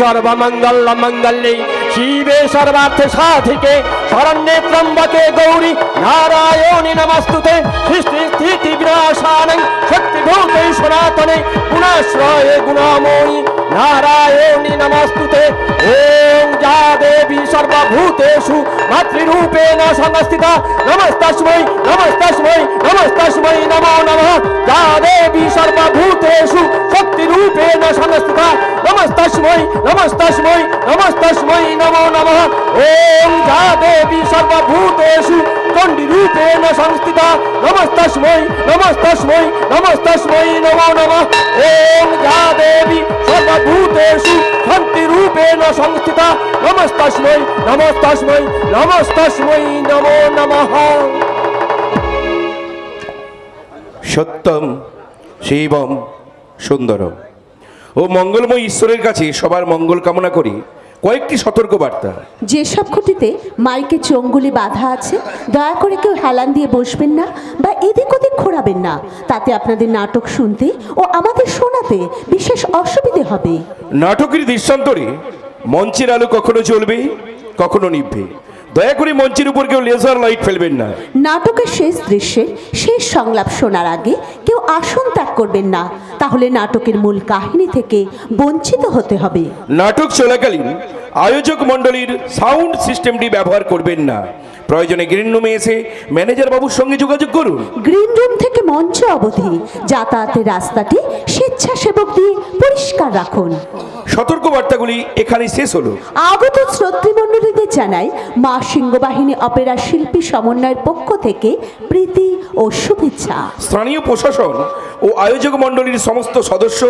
সর্বমঙ্গল মঙ্গলে শিবে সর্বার্থ সাধিকে শরণ্যে ত্রম্বকে গৌরী নারায়ণী নমস্তুতে সৃষ্টি স্থিতি বিনাশানং শক্তিভূতে সনাতনে গুণাশ্রয়ে গুণাময়ী নারায়ণী নমস্তুতে। ওম যা দেবী সর্বভূতেষু মাতৃরূপেণ সংস্থিতা নমস্তস্मै নমস্তস্मै নমস্তস্मै নমো নমঃ। যা দেবী সর্বভূতেষু শক্তিরূপেণ সংস্থিতা নমস্তস্मै নমস্তস্मै নমস্তস্मै নমো নমঃ। ওম যা দেবী সর্বভূতেষু চণ্ডীরূপেণ সংস্থিতা নমস্তস্मै নমস্তস্मै নমস্তস্मै নমো নমঃ। ওম যা দেবী সর্বভূতেষু শান্তিরূপেণ সংস্থিতা নমস্তস্मै নমস্তস্मै নমস্তস্मै নমো নমঃ। সত্যম শিবম সুন্দরম ও মঙ্গলময় ঈশ্বরের কাছে সবার মঙ্গল কামনা করি। কয়েকটি সতর্ক বার্তা। যেসব খুঁটিতে মাইকে চোঙগুলি বাঁধা আছে দয়া করে কেউ হেলান দিয়ে বসবেন না বা এদিক ওদিক ঘোরাবেন না, তাতে আপনাদের নাটক শুনতে ও আমাদের শোনাতে বিশেষ অসুবিধে হবে। নাটকের দৃশ্যান্তরে মঞ্চের আলো কখনো জ্বলবে কখনো নিভবে। দয়া করে মঞ্চের উপর কেউ লেজার লাইট ফেলবেন না। নাটকের শেষ দৃশ্যে শেষ সংলাপ শোনার আগে কেউ আসন ত্যাগ করবেন না, তাহলে নাটকের মূল কাহিনী থেকে বঞ্চিত হতে হবে। নাটক চলাকালীন আয়োজক মণ্ডলীর সাউন্ড সিস্টেমটি ব্যবহার করবেন না। প্রয়োজনে গ্রিন রুমে এসে ম্যানেজার বাবুর সঙ্গে যোগাযোগ করুন। গ্রিন রুম থেকে মঞ্চ অবধি যাতায়াতের রাস্তাটি স্বেচ্ছাসেবক দিয়ে পরিষ্কার রাখুন। সতর্ক বার্তাগুলি এখানে শেষ হলো। আগত শ্রোতৃমণ্ডলীদের জানাই মা সিংহবাহিনী অপেরা শিল্পী সমন্বয়ের পক্ষ থেকে প্রীতি ও শুভেচ্ছা। স্থানীয় প্রশাসন ও আয়োজক মণ্ডলীর সমস্ত সদস্য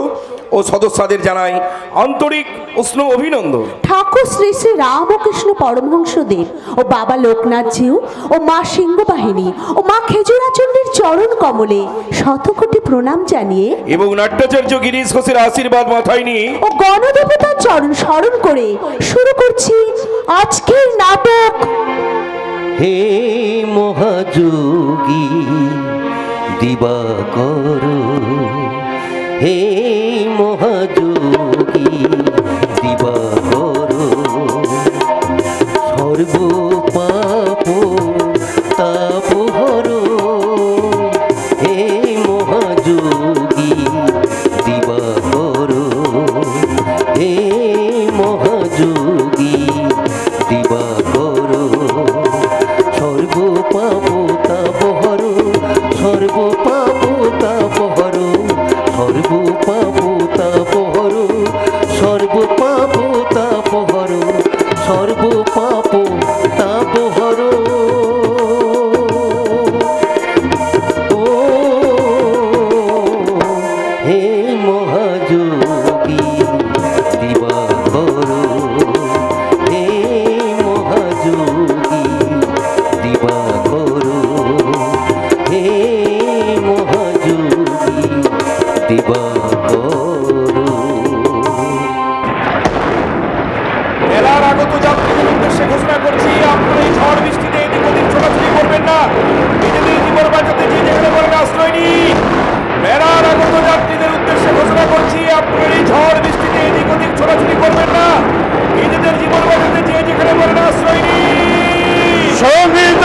ও সদস্যদের জানাই আন্তরিক উষ্ণ অভিনন্দন। ঠাকুর শ্রী শ্রী রামকৃষ্ণ পরমহংসদেব ও বাবা লোকনাথজিউ ও মা সিংহবাহিনী ও মা খেজুরাচণ্ডীর চরণ কমলে শতকোটি প্রণাম জানিয়ে এবং নাট্যাচার্য গিরিশ ঘোষের আশীর্বাদ মাথায় নিয়ে ও গণদেবতার চরণ স্মরণ করে শুরু করছি আজকের নাটক। হে মহাযোগী দিবাকর, হে মহাযোগী দিবাকর, সর্ব পাপ তাপহর, হে মহাযোগী দিবাকর, হে মহাযোগী দিবাকর, সর্ব পাপ তাপহর, সর্ব পাপ তাপহর, সর্ব পাপ তাপহর, সর্ব পাপ তাপহর, সর্ব পাপ তাপহর। ও হে মহাযোগী দিবাকর, হে মহাযোগী দিবাকর, হে মহাযোগী দিবাকর। মেলার আগত যাত্রীদের উদ্দেশ্যে ঘোষণা করছি, আপনারা এই ঝড় বৃষ্টিতে এদিক ওদিক ছোটাছুটি করবেন না। নিজেদের জীবন বাঁচাতে যে যেখানে বলেন আশ্রয় নিন। মেলার আগত যাত্রীদের উদ্দেশ্যে ঘোষণা করছি, আপনারা এই ঝড় বৃষ্টিতে এদিক ওদিক ছোটাছুটি করবেন না। নিজেদের জীবন বাঁচাতে যে যেখানে বলেন আশ্রয় নিন। সঙ্গীত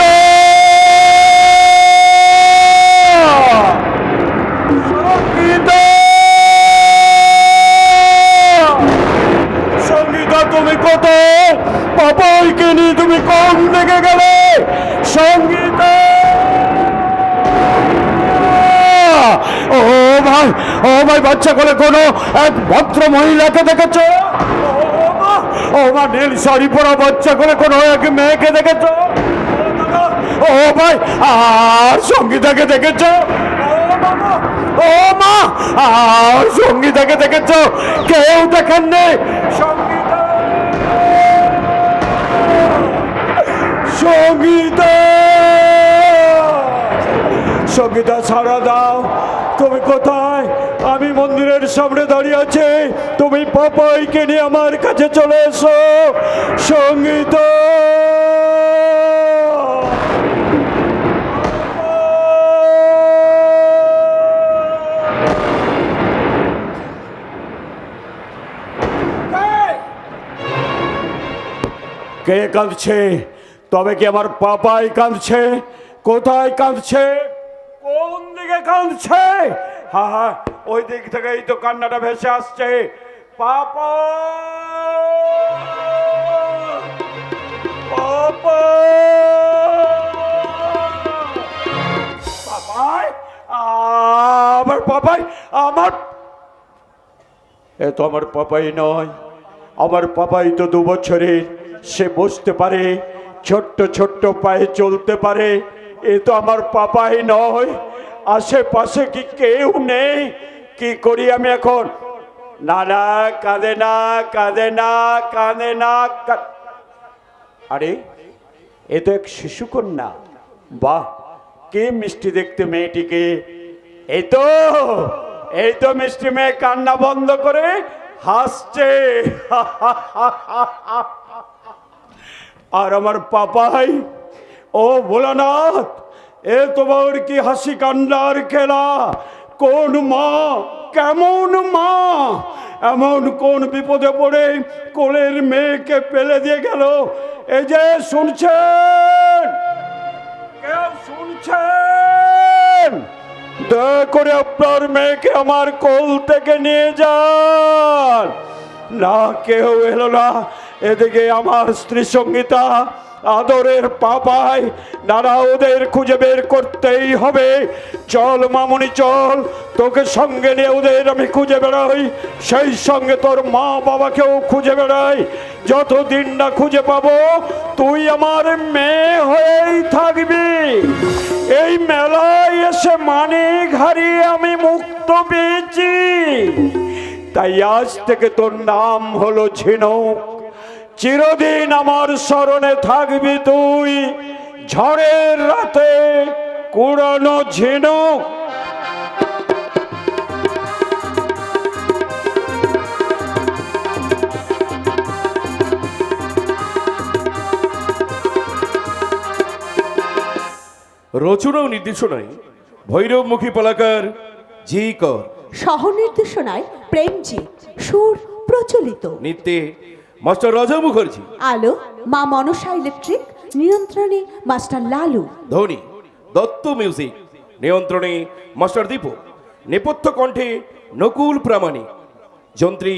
সঙ্গীতা, তুমি কোথায়? পাপাইকে নিয়ে তুমি কম দেখে গেলে। সঙ্গীতা, ও ভাই, ও ভাই, বাচ্চা করে কোনো এক ভদ্র মহিলাকে দেখেছ? ও মা, নীল শাড়ি পরা বাচ্চা করে কোনো এক মেয়েকে দেখেছ? ও ভাই, আর সঙ্গীতাকে দেখেছ? ও মা, আর সঙ্গীতাকে দেখেছ? কেউ দেখেননি? সঙ্গীতা, সঙ্গীতা, সঙ্গীতা, সাড়া দাও। তুমি কোথায়? আমি মন্দিরের সামনে দাঁড়িয়ে আছি। তুমি পাপাইকে নিয়ে আমার কাছে চলে এসো। সঙ্গীতা, কে কাঁদছে? তবে কি আমার পাপাই কাঁদছে? কোথায় কাঁদছে? কোন দিকে কাঁদছে? হ্যাঁ হ্যাঁ, ওই দিক থেকেই তো কান্নাটা ভেসে আসছে। পাপা, পাপা, পাপাই, আমার পাপাই, আমার, এ তো আমার পাপাই নয়। আমার পাপাই তো 2 বছরের, সে বসতে পারে, ছোট্ট ছোট্ট পায়ে চলতে পারে। এ তো আমার পাপাই নয়। আশেপাশে কি কেউ নেই? কি করি আমি এখন? না না, কাঁদে না, কাঁদে না, কাঁদে না। আরে, এ তো এক শিশুকন্যা। বাহ, কি মিষ্টি দেখতে মেয়েটিকে। এই তো মিষ্টি মেয়ে কান্না বন্ধ করে হাসছে। আর আমার পাপাই, ও ভোলানাথ, এ তোমার কি হাসি কান্নার খেলা? কোন মা, কেমন মা এমন কোন বিপদে পড়ে কোলের মেয়েকে ফেলে দিয়ে গেল? এই যে শুনছেন, কেউ শুনছেন? দয়া করে আপনার মেয়েকে আমার কোল থেকে নিয়ে যান। না, কেউ এলো না। এদিকে আমার স্ত্রী সঙ্গীতা, আদরের পাপাই, নানা, ওদের খুঁজে বের করতেই হবে। চল মামুনি, চল, তোকে সঙ্গে নিয়ে ওদের আমি খুঁজে বেড়াই, সেই সঙ্গে তোর মা বাবাকেও খুঁজে বেড়াই। যতদিন না খুঁজে পাবো, তুই আমার মেয়ে হয়েই থাকবি। এই মেলায় এসে মানিক হারিয়ে আমি মুক্ত পেয়েছি, তাই আজ থেকে তোর নাম হলো ঝিনুক। চিরদিন আমার স্মরণে থাকবি তুই, ঝড়ের রাতে কুড়ানো ঝিনুক। রচনা ও নির্দেশনায় ভৈরবমুখী পলাকার জি কর, সহ নির্দেশনায় প্রেমজিৎ, সুর প্রচলিত। নৃত্যে মাস্টার রাজা মুখার্জি, আলো মা মনসা ইলেকট্রিক, নিয়ন্ত্রণে মাস্টার লালু। ধ্বনি দত্ত মিউজিক, নিয়ন্ত্রণে মাস্টার দীপক, নেপথ্য কণ্ঠে নকুল প্রামাণিক, যন্ত্রী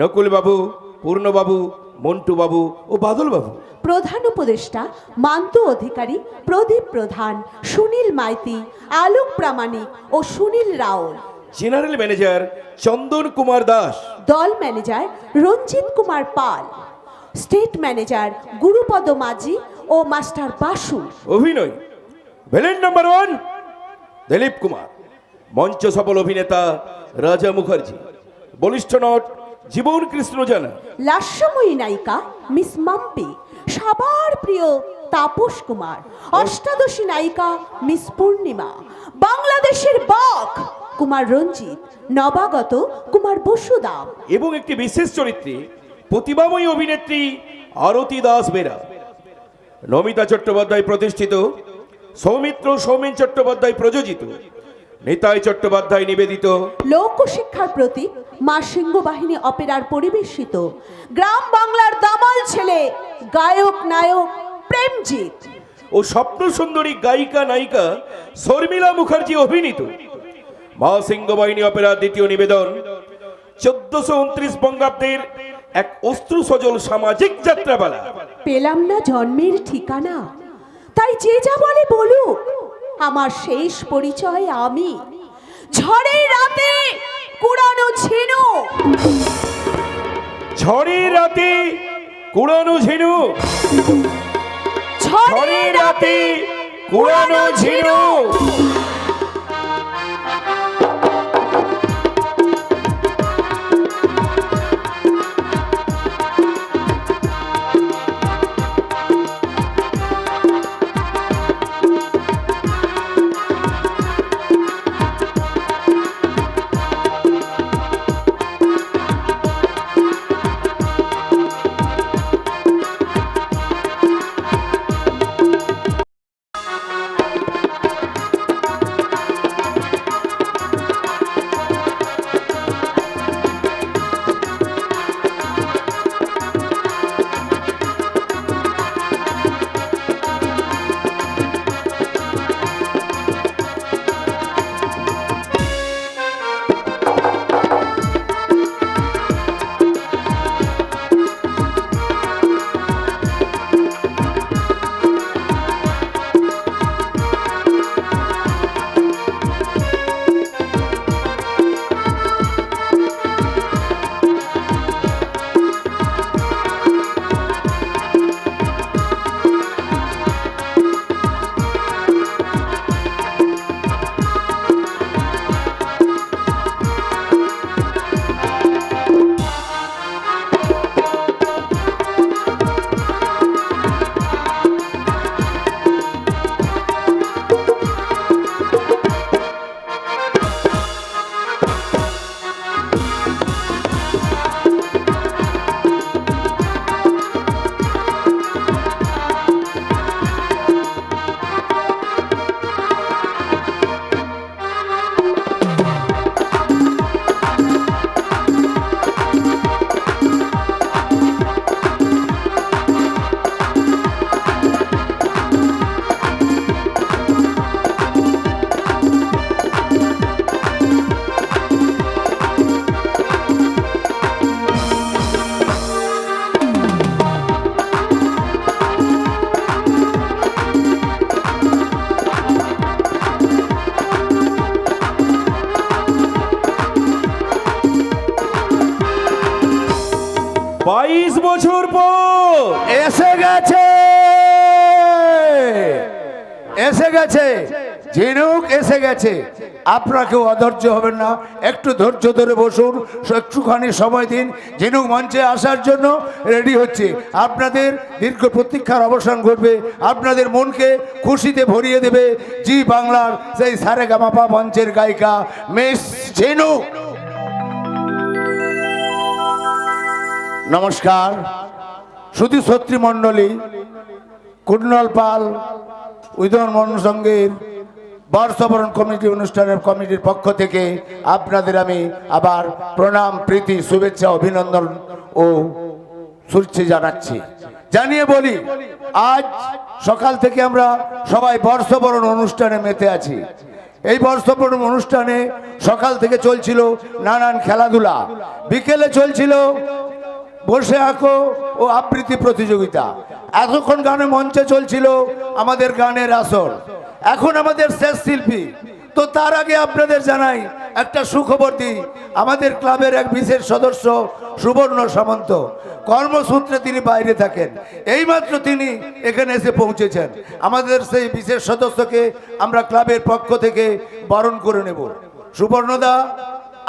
নকুল বাবু, পূর্ণবাবু, মন্টু বাবু ও বাদল বাবু। প্রধান উপদেষ্টা মান্তু অধিকারী, প্রদীপ প্রধান, সুনীল মাইতি, আলোক প্রামাণিক ও সুনীল রাওল। জেনারেল ম্যানেজার চন্দন কুমার দাস, দল manager Ranjit Kumar Pal, state manager Gurupada মাঝি ও মাস্টার বাসু। অভিনয় ভিলেন নাম্বার 1 দিলীপ কুমার, মঞ্চ সফল অভিনেতা রাজা মুখার্জি, বলিষ্ঠ নট জীবন কৃষ্ণ জানা, লাস্যময়ী নায়িকা মিস মাম্পি, সবার প্রিয় তাপস কুমার, অষ্টাদশী নায়িকা মিস পূর্ণিমা, বাংলাদেশের বাঘ কুমার রঞ্জিত, নবাগত কুমার বসুদাম এবং একটি বিশেষ চরিত্রে প্রতিভাময়ী অভিনেত্রী আরতি দাস বেরা। নমিতা চট্টোপাধ্যায় প্রতিষ্ঠিত, সৌমিত্র সৌমেন চট্টোপাধ্যায় প্রযোজিত, নিতাই চট্টোপাধ্যায় নিবেদিত, লোকশিক্ষার প্রতি মা সিংহ বাহিনী অপেরার পরিবেশিত গ্রাম বাংলার দামাল ছেলে গায়ক নায়ক প্রেমজিৎ ও স্বপ্ন সুন্দরী গায়িকা নায়িকা শর্মিলা মুখার্জি অভিনীত মা সিংহ বাহিনী অপেরার দ্বিতীয় নিবেদন 1429 বঙ্গাব্দের এক অশ্রু সজল সামাজিক যাত্রাপালা। পেলাম না জন্মের ঠিকানা, তাই যে যা বলে বলুক, আমার শেষ পরিচয় আমি, ঝড়ের রাতে কুড়ানো ঝিনুক। ঝড়ের রাতে কুড়ানো ঝিনুক, ঝড়ের রাতে কুড়ানো ঝিনুক। বছর পর এসে গেছে, এসে গেছে, ঝিনুক এসে গেছে। আপনাকেও অধৈর্য হবেন না, একটু ধৈর্য ধরে বসুন, একটুখানি সময় দিন। ঝিনুক মঞ্চে আসার জন্য রেডি হচ্ছে। আপনাদের দীর্ঘ প্রতীক্ষার অবসান ঘটবে, আপনাদের মনকে খুশিতে ভরিয়ে দেবে জি বাংলার সেই সারেগামাপা মঞ্চের গায়িকা মিস ঝিনুক। নমস্কার শুধু ছত্রী মণ্ডলী, কুণ্ডল পাল উদয়ন মন্ডল সঙ্গের বর্ষবরণ কমিটি অনুষ্ঠানের কমিটির পক্ষ থেকে আপনাদের আমি আবার প্রণাম, প্রীতি, শুভেচ্ছা, অভিনন্দন ও শুভেচ্ছা জানাচ্ছি। জানিয়ে বলি, আজ সকাল থেকে আমরা সবাই বর্ষবরণ অনুষ্ঠানে মেতে আছি। এই বর্ষবরণ অনুষ্ঠানে সকাল থেকে চলছিল নানান খেলাধুলা, বিকেলে চলছিল বসে আঁকো ও আবৃত্তি প্রতিযোগিতা, এতক্ষণ গানে মঞ্চে চলছিল আমাদের গানের আসর। এখন আমাদের শেষ শিল্পী। তো তার আগে আপনাদের জানাই একটা সুখবর দিই, আমাদের ক্লাবের এক বিশেষ সদস্য সুবর্ণ সামন্ত কর্মসূত্রে তিনি বাইরে থাকেন, এইমাত্র তিনি এখানে এসে পৌঁছেছেন। আমাদের সেই বিশেষ সদস্যকে আমরা ক্লাবের পক্ষ থেকে বরণ করে নেব। সুবর্ণদা,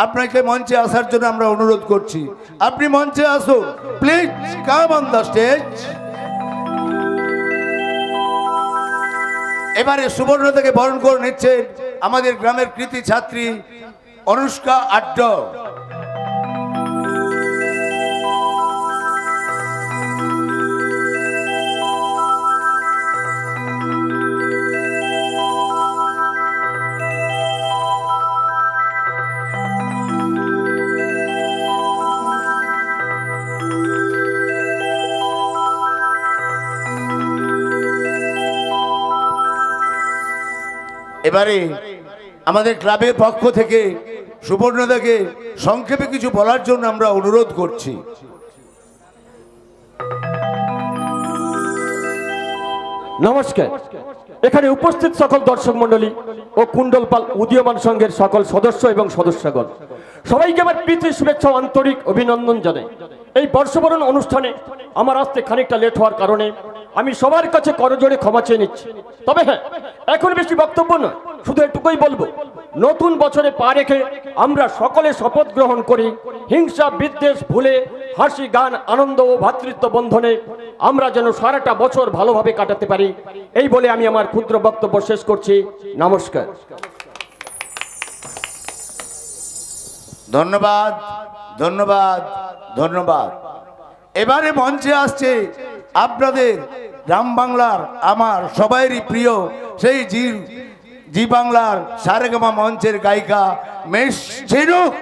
আপনাকে মঞ্চে আসার জন্য আমরা অনুরোধ করছি, আপনি মঞ্চে আসুন, please come on the stage. এবারে সুবর্ণ থেকে বরণ করে নিচ্ছেন আমাদের গ্রামের কৃতি ছাত্রী অনুষ্কা আড্ড। এবারে আমাদের ক্লাবের পক্ষ থেকে সুবর্ণদাকে সংক্ষেপে কিছু বলার জন্য আমরা অনুরোধ করছি। নমস্কার। এখানে উপস্থিত সকল দর্শক মণ্ডলী ও কুণ্ডলপাল উদীয়মান সংঘের সকল সদস্য এবং সদস্যগণ, সবাইকে আমার প্রীতি, শুভেচ্ছা ও আন্তরিক অভিনন্দন জানাই। এই বর্ষবরণ অনুষ্ঠানে আমার আসতে খানিকটা লেট হওয়ার কারণে আমি সবার কাছে করজোড়ে ক্ষমা চেয়ে নিচ্ছি। তবে হ্যাঁ, এখন বেশি বক্তব্য নয়, শুধু এটুকুই বলবো, নতুন বছরে পা রেখে আমরা সকলে শপথ গ্রহণ করি হিংসা বিদ্বেষ ভুলে হাসি গান আনন্দ ও ভ্রাতৃত্ব বন্ধনে আমরা যেন সারাটা বছর ভালোভাবে কাটাতে পারি। এই বলে আমি আমার ক্ষুদ্র বক্তব্য শেষ করছি। নমস্কার। ধন্যবাদ, ধন্যবাদ, ধন্যবাদ। এবারে মঞ্চে আসছে আপনাদের গ্রাম বাংলার আমার সবাইরই প্রিয় সেই জি বাংলার সারেগামা মঞ্চের গায়িকা মিস ঝিনুক।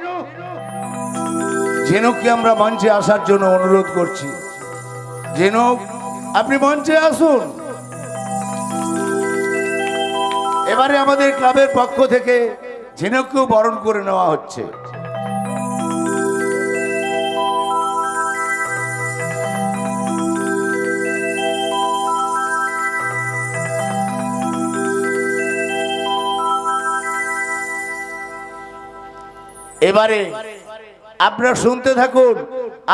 ঝিনুককে আমরা মঞ্চে আসার জন্য অনুরোধ করছি। ঝিনুক, আপনি মঞ্চে আসুন। এবারে আমাদের ক্লাবের পক্ষ থেকে ঝিনুককেও বরণ করে নেওয়া হচ্ছে। এবারে আপনারা শুনতে থাকুন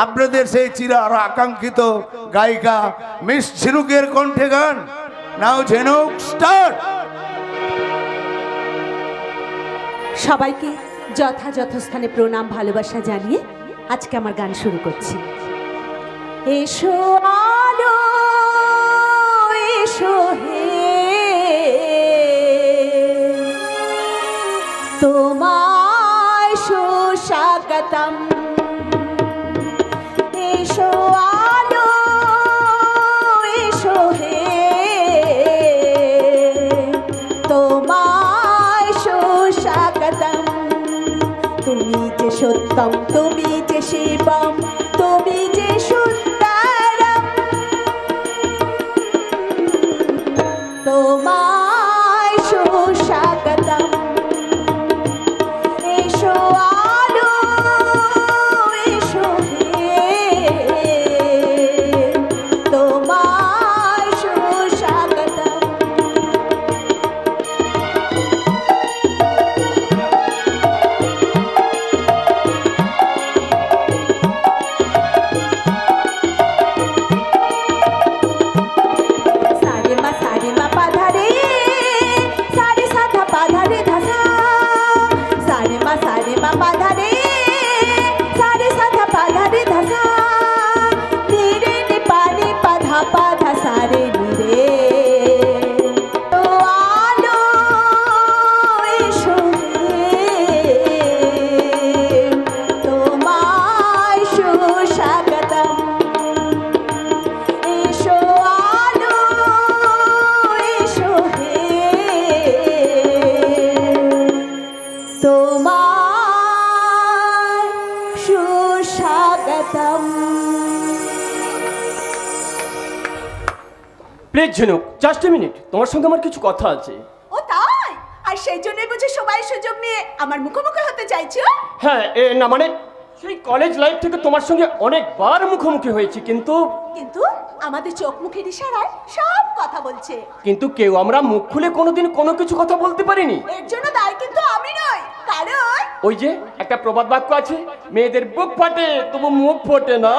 আপনাদের সেই চির আকাঙ্ক্ষিত গায়িকা মিস ঝিনুকের কণ্ঠে গান। নাও ঝিনুক, স্টার্ট। সবাইকে যথাযথ স্থানে প্রণাম ভালোবাসা জানিয়ে আজকে আমার গান শুরু করছি। এসো আলো এসো হে, তোমায় সুস্বাগতম। এসো আলো এসো হে, তোমায় সুস্বাগতম। তুমি যে সত্যম, তুমি যে শিবম, তুমি যে সুন্দরম, তোমায় সুস্বাগতম। এসো আলো এসো হে, তোমায় সুস্বাগতম। প্লিজ ঝিনুক, জাস্ট এ মিনিট, তোমার সঙ্গে আমার কিছু কথা আছে। ও তাই? আর সেই জন্যই বুঝি সবাই সুযোগ নিয়ে আমার মুখোমুখি হতে চাইছো? হ্যাঁ, না মানে সেই কলেজ লাইফ থেকে তোমার সঙ্গে অনেকবার মুখোমুখি হয়েছি, কিন্তু কিন্তু আমাদের চোখ মুখের ইশারায় সব কথা বলছে। কিন্তু কেউ আমরা মুখ খুলে কোনোদিন কোনো কিছু কথা বলতে পারিনি। এর জন্য দায় কিন্তু আমি নই, কারণ ওই যে একটা প্রবাদ বাক্য আছে, মেয়েদের বুক ফাটে তবু মুখ ফোটে না।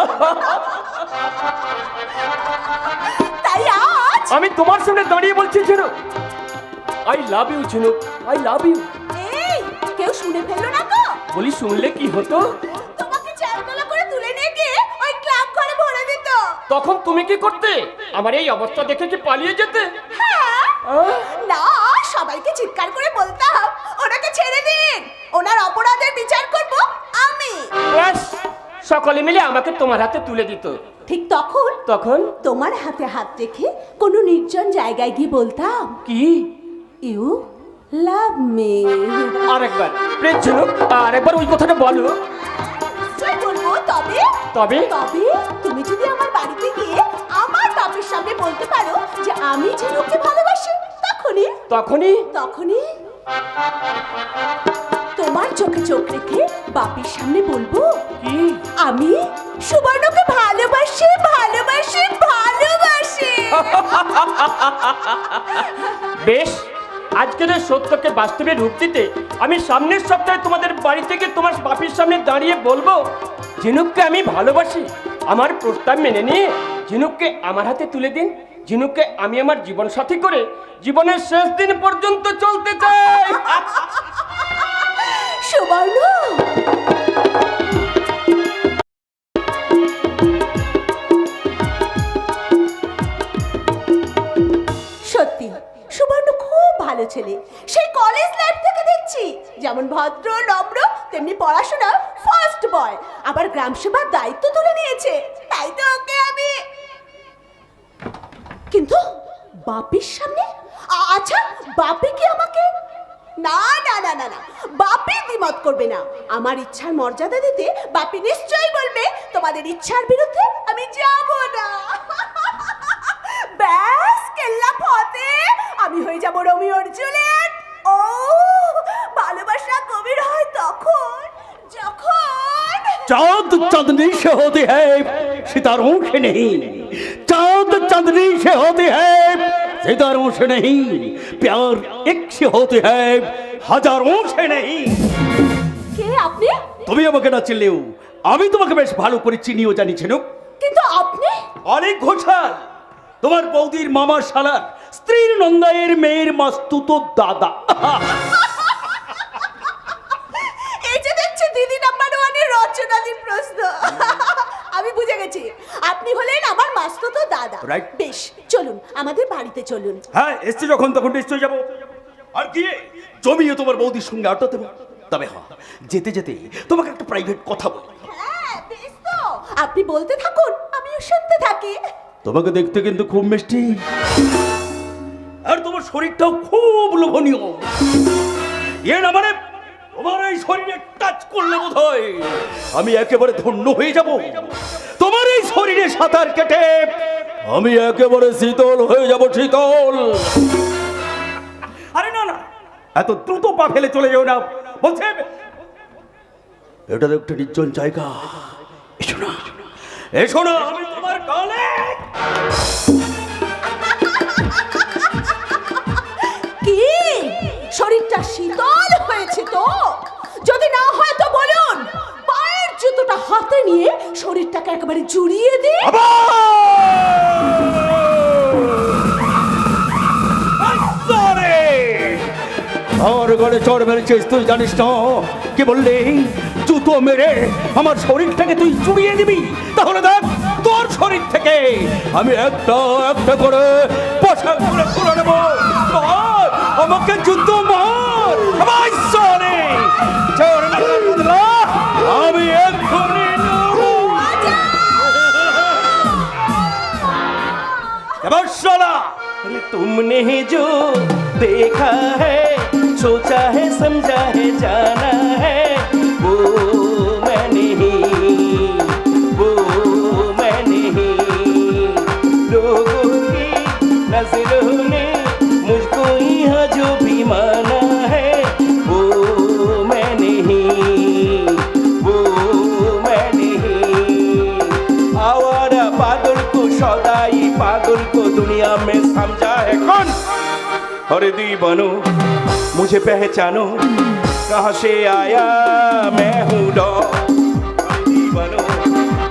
তাই আজ আমি তোমার সামনে দাঁড়িয়ে বলছি ঝিনুক, আই লাভ ইউ ঝিনুক, আই লাভ ইউ। এই কেউ শুনে ফেললো না তো? বলি শুনলে কি হতো? তোমাকে চারতলা করে তুলে নিয়ে গিয়ে ওই ক্লাব ঘরে ভরে দিত। তখন তুমি কি করতে? আমার এই অবস্থা দেখে কি পালিয়ে যেতে? হ্যাঁ, না, সবাইকে চিৎকার করে বলতাম ওনাকে ছেড়ে দিন, ওনার অপরাধের বিচার করব আমি। ব্যাস, সকলে মিলে আমাকে তোমার হাতে তুলে দিত। ঠিক তখন তখন তোমার হাতে হাত রেখে কোনো নির্জন জায়গায় গিয়ে বলতাম, কি? You love me. আরেকবার প্লিজ ঝিনুক, আরেকবার ওই কথাটা বলো। নিশ্চয় বলবো, তবে তবে তবে তুমি যদি আমার বাড়িতে গিয়ে আমার বাপের সামনে বলতে পারো যে আমি ঝিনুককে ভালোবাসি, তখনই তখনই তখনই তোমার চোখে চোখ রেখে বাপের সামনে বলবো, কি? আমি সুবর্ণকে ভালোবাসি ভালোবাসি ভালোবাসি। বেশ, আজকের এই সত্যকে বাস্তবে রূপ দিতে আমি সামনের সপ্তাহে তোমাদের বাড়ি থেকে তোমার বাপির সামনে দাঁড়িয়ে বলবো, ঝিনুককে আমি ভালোবাসি। আমার প্রস্তাব মেনে নিয়ে ঝিনুককে আমার হাতে তুলে দিন। ঝিনুককে আমি আমার জীবন সাথী করে জীবনের শেষ দিন পর্যন্ত চলতে চাই। সুবর্ণ, সত্যি সুবর্ণ খুব ভালো ছেলে। সেই কলেজ লাইফ থেকে দেখছি যেমন ভদ্র নম্র, তেমনি পড়াশোনা ফার্স্ট বয়, আবার গ্রাম সেবার দায়িত্ব তুলে নিয়েছে। তাই তো ওকে আমি। কিন্তু বাপির সামনে আচ্ছা, বাপি কি আমাকে? না না না না না, বাপি দ্বিমত করবে না। আমার ইচ্ছার মর্যাদা দিতে বাপি নিশ্চয়ই বলবে তোমাদের ইচ্ছার বিরুদ্ধে আমি যাব না। ব্যাস, কেল্লা ফতে, আমি হয়ে যাব রোমিওর জুলিয়েট। ও ভালোবাসা গভীর হয় তখন যখন चांद चांदनी से होती है सितारों से नहीं, चांद चांदनी से होती है सितारों से नहीं, प्यार एक से होती है হাজারোं से नहीं। কে আপনি? তুমি আমাকে না চিনলেও আমি তোমাকে বেশ ভালো করে চিনিও জানি ঝিনুক। কিন্তু আপনি অনেক ঘোষাল, তোমার বৌদির মামার শালার স্ত্রীর নন্দায়ের মেয়ের মাস্তুতো দাদা। এই যে দেখছি দিদি নাম্বার ওয়ানের রচনাদির প্রশ্ন। আমি বুঝে গেছি, আপনি হলেন আমার মাস্তুতো দাদা। Right. বেশ, চলুন আমাদের বাড়িতে চলুন। হ্যাঁ, এসছি যখন তখন নিশ্চয়ই যাবো। আর গিয়ে জমিয়ে তোমার বৌদির সঙ্গে আড্ডা দেবো। তবে হ্যাঁ, যেতে যেতে তোমাকে একটা প্রাইভেট কথা বলি। হ্যাঁ বেশ, তো আপনি বলতে থাকুন, আমিও শুনতে থাকি। তোমাকে দেখতে কিন্তু খুব মিষ্টি, আর তোমার শরীরটাও খুব লোভনীয়। এ না মানে তোমার এই শরীরে টাচ করলে বোধ হয় আমি একেবারে ধন্য হয়ে যাব। তোমার এই শরীরে সাঁতার কেটে আমি একেবারে শীতল হয়ে যাব, শীতল। আরে না না, এত দ্রুত পা ফেলে চলে যাও না। বলছে এটা তো একটা নির্জন জায়গা, এসো না, এসো না, আমি তোমার গালে। কি শরীরটা শীতল হয়েছে তো? যদি না হয় তো বলুন, পায়ের জুতোটা হাতে নিয়ে শরীরটাকে একেবারে জুড়িয়ে দিই। আর গলে চড় মেরেছিস তুই, জানিস না? কি বললি? জুতো মেরে আমার শরীরটাকে তুই চুড়িয়ে দিবি? তাহলে দেখ, তোর শরীর থেকে আমি একটা একটা করে পোশাক খুলে নেব। মার, আমাকে জুতো মার, আমার সরে চড় মেরে বদলা আমি এক্ষুনি নেব। এবার শালা तुमने जो देखा है, सोचा है, समझा है, जाना है, वो मैं नहीं, वो मैं नहीं। लोगों की दुनिया में समझा है कौन? अरे दीवानो मुझे पहचानो, कहाँ से आया मैं हूँ डॉन। अरे दीवानो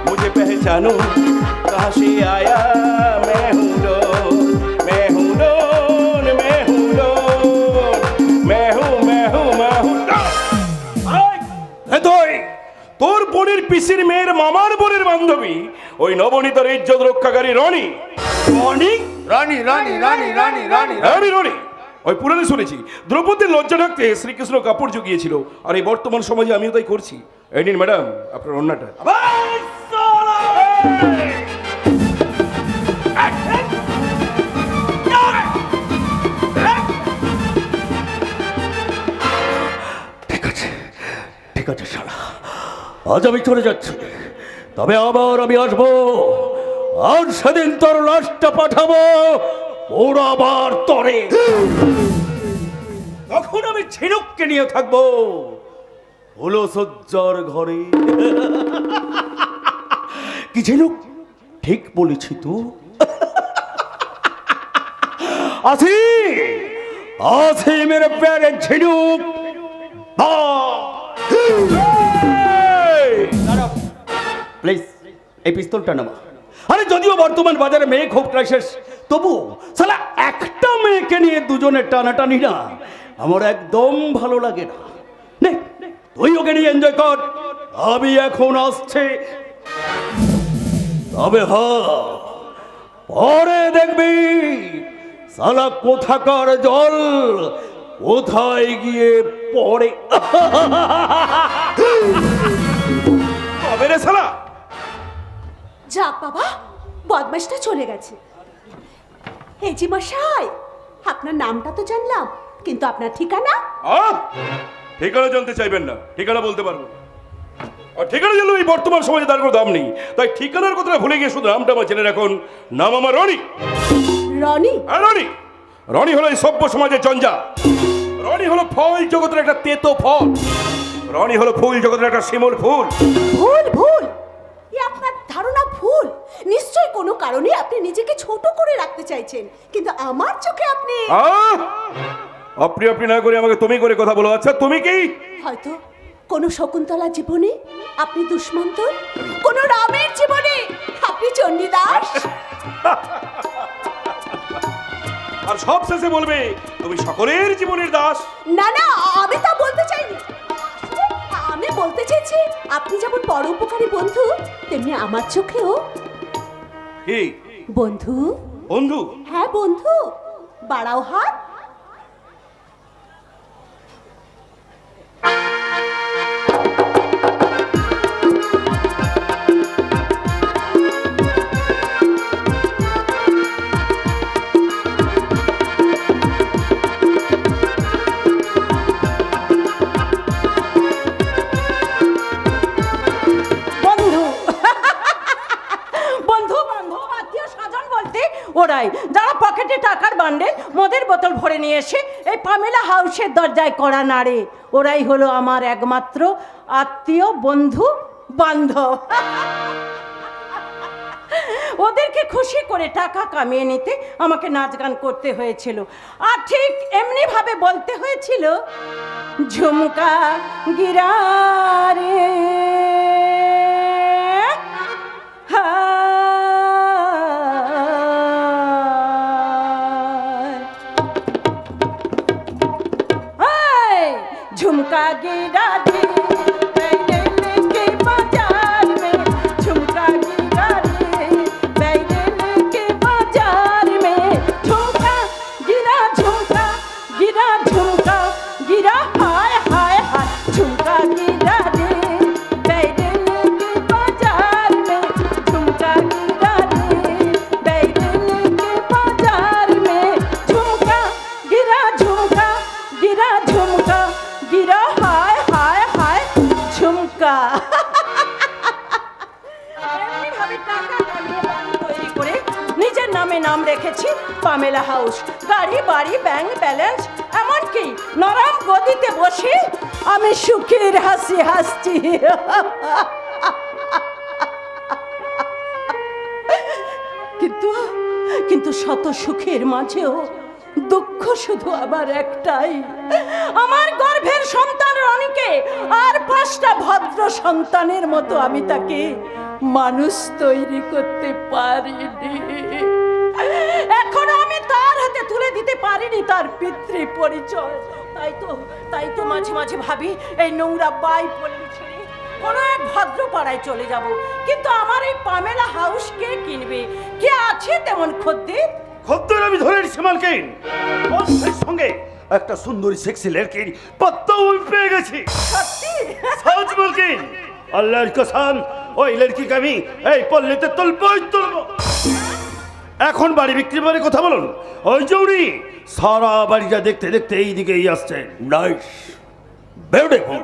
मुझे पहचानो, कहाँ से आया मैं हूँ डॉन। मैं हूँ डॉन, मैं हूँ डॉन, मैं हूँ डॉन। তোর বোনের পিসির মেয়ের মামার বোনের বান্ধবী ওই নবনীতার ইজ্জত রক্ষাকারী রনি। রনি রানী রানী রানী রানী রানী আমি রনি। ওই পুরাণে শুনেছি দ্রৌপদীর লজ্জা রাখতে শ্রীকৃষ্ণ কাপড় জুগিয়েছিল, আর এই বর্তমান সমাজে আমিও তাই করছি। এই নিন ম্যাডাম আপনার অন্যটা। ঠিক আছে শালা, আজ আমি চলে যাচ্ছি, তবে আবার আমি আসবো। আর সেদিন তোর লাশটা পাঠাবো ওরা আবার তরে। তখন আমি ঝিনুককে নিয়ে থাকবো হলো সজ্জার ঘরে। কি ঝিনুক, ঠিক বলেছি তো? আসি আসি মেরে প্যারে ঝিনুক। প্লিজ এই পিস্তলটা নামা। আরে যদিও বর্তমান বাজারে মেয়ে খুব ক্রাইসিস, তবু সালা একটা মেয়েকে নিয়ে দুজনের টানাটানি না আমার একদম ভালো লাগে না। নে তুই ওকে নিয়ে এনজয় কর, আমি এখন আসছে। তবে পরে দেখবি সালা কোথাকার জল কোথায় গিয়ে পড়ে। কবে রে শালা? যাক বাবা, বদমাশটা চলে গেছে। এই জি মশাই, আপনার নামটা তো জানলাম, কিন্তু আপনার ঠিকানা? ঠিকানা জানতে চাইবেন না, ঠিকানা বলতে পারবো না। আর ঠিকানা জানলে এই বর্তমান সমাজে তার কোনো দাম নেই, তাই ঠিকানার কথা ভুলে গিয়ে শুধু নামটা আমার জেনে রাখুন। নাম আমার রনি। রনি? হ্যাঁ রনি। রনি হলো এই সভ্য সমাজের জঞ্জা। রনি হলো ফল জগতের একটা তেতো ফল। রনি হলো ফুল জগতের একটা শিমুল ফুল। ভুল ভুল, এ আপনার ধারণা ভুল। নিশ্চয়ই কোনো কারণে আপনি নিজেকে ছোট করে রাখতে চাইছেন, কিন্তু আমার চোখে আপনি আপনি আপনি না করে আমাকে তুমি করে কথা বলো। আচ্ছা তুমি কি? হয়তো কোনো শকুন্তলা জীবনে আপনি দুষ্মন্ত, কোনো রামের জীবনে আপনি চণ্ডীদাস। আর সব শেষে বলবে তুমি সকলের জীবনের দাস। না না, আমি তা বলতে চাইনি। আমি বলতে চাইছি আপনি যেমন পরোপকারী বন্ধু, তেমনি আমার চোখেও কি বন্ধু। বন্ধু? হ্যাঁ বন্ধু, বাড়াও হাত। ওরাই যারা পকেটে টাকার বান্ডেল মদের বোতল ভরে নিয়ে এসে এই পামেলা হাউসের দরজায় কড়া নাড়ে, ওরাই হলো আমার একমাত্র আত্মীয়, বন্ধু, বান্ধব। ওদেরকে খুশি করে টাকা কামিয়ে নিতে আমাকে নাচ গান করতে হয়েছিল, আর ঠিক এমনি ভাবে বলতে হয়েছিল, ঝুমকা গিরা রে झुमका गिरा दे बैगन के बाजार में, झुमका गिरा दे बैगन के बाजार में, झुमका गिरा गिरा झुमका गिरा हाय हाय हाय, झुमका गिरा दे बैगन के बाजार में, झुमका गिरा दे बैगन के बाजार में, झुमका गिरा झुमका गिरा हाय हाय हाय ঝুমকা। নিজের নামে নাম রেখেছি পামেলা হাউস, গাড়ি বাড়ি ব্যাংক ব্যালেন্স, এমনকি নরম গদিতে বসে আমি সুখের হাসি হাসছি। কিন্তু শত সুখের মাঝেও দুঃখ শুধু আমার একটাই, আমার গর্ভের সন্তান রনিকে আর 5টা ভদ্র সন্তানের মতো আমি তাকে মানুষ তৈরি করতে পারিনি। এখনো আমি তার হাতে তুলে দিতে পারিনি তার পিতৃ পরিচয়। তাই তো মাঝে মাঝে ভাবি এই নোংরা বাই পল্লী ছেড়ে কোনো এক ভদ্র পাড়ায় চলে যাব। কিন্তু আমার এই পামেলা হাউস কে কিনবে? কে আছে তেমন খদ্দের? খদ্দের আমি ধরে নিচ্ছি মালকিন। বন্ধের সঙ্গে একটা সুন্দরী সেক্সি লড়কির পত্তাও আমি পেয়ে গেছি। সত্যি? সহজ মালকিন, আল্লাহর কসম ওই লড়কিকে আমি এই পল্লীতে তুলবই তুলবো। এখন বাড়ি বিক্রি করে কথা বলুন। ওই যে উনি সারা বাড়িটা দেখতে দেখতে এই দিকেই আসছেন। নাইস, বিউটিফুল,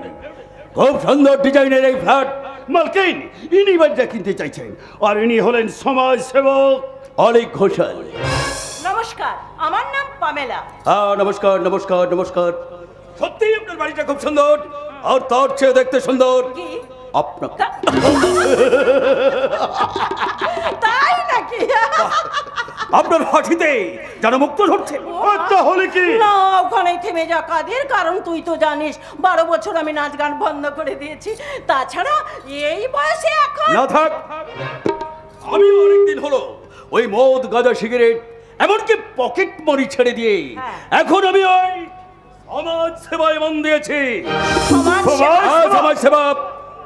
খুব সুন্দর ডিজাইনের এই ফ্ল্যাট। মালকিন ইনি বাড়িটা কিনতে চাইছেন, আর ইনি হলেন সমাজ সেবক অনেক ঘোষাল। নমস্কার, আমার নাম পামেলা। হ্যাঁ নমস্কার নমস্কার নমস্কার। সত্যিই আপনার বাড়িটা খুব সুন্দর, আর তার চেয়ে দেখতে সুন্দর কি আপনাকে। তাই নাকি? আপনার হাসিতে যেন মুক্ত ধরছে। তাহলে কি না, ওখানেই থেমে যা কাদের, কারণ তুই তো জানিস 12 বছর আমি নাচ গান বন্ধ করে দিয়েছি। তাছাড়া এই বয়সে এখন না থাক, আমি অনেকদিন হলো ওই মদ গাঁজা সিগারেট এমনকি পকেট মারি ছেড়ে দিয়ে এখন আমি ওই সমাজ সেবায় মন দিয়েছি। সমাজ হ্যাঁ, সমাজ সেবা।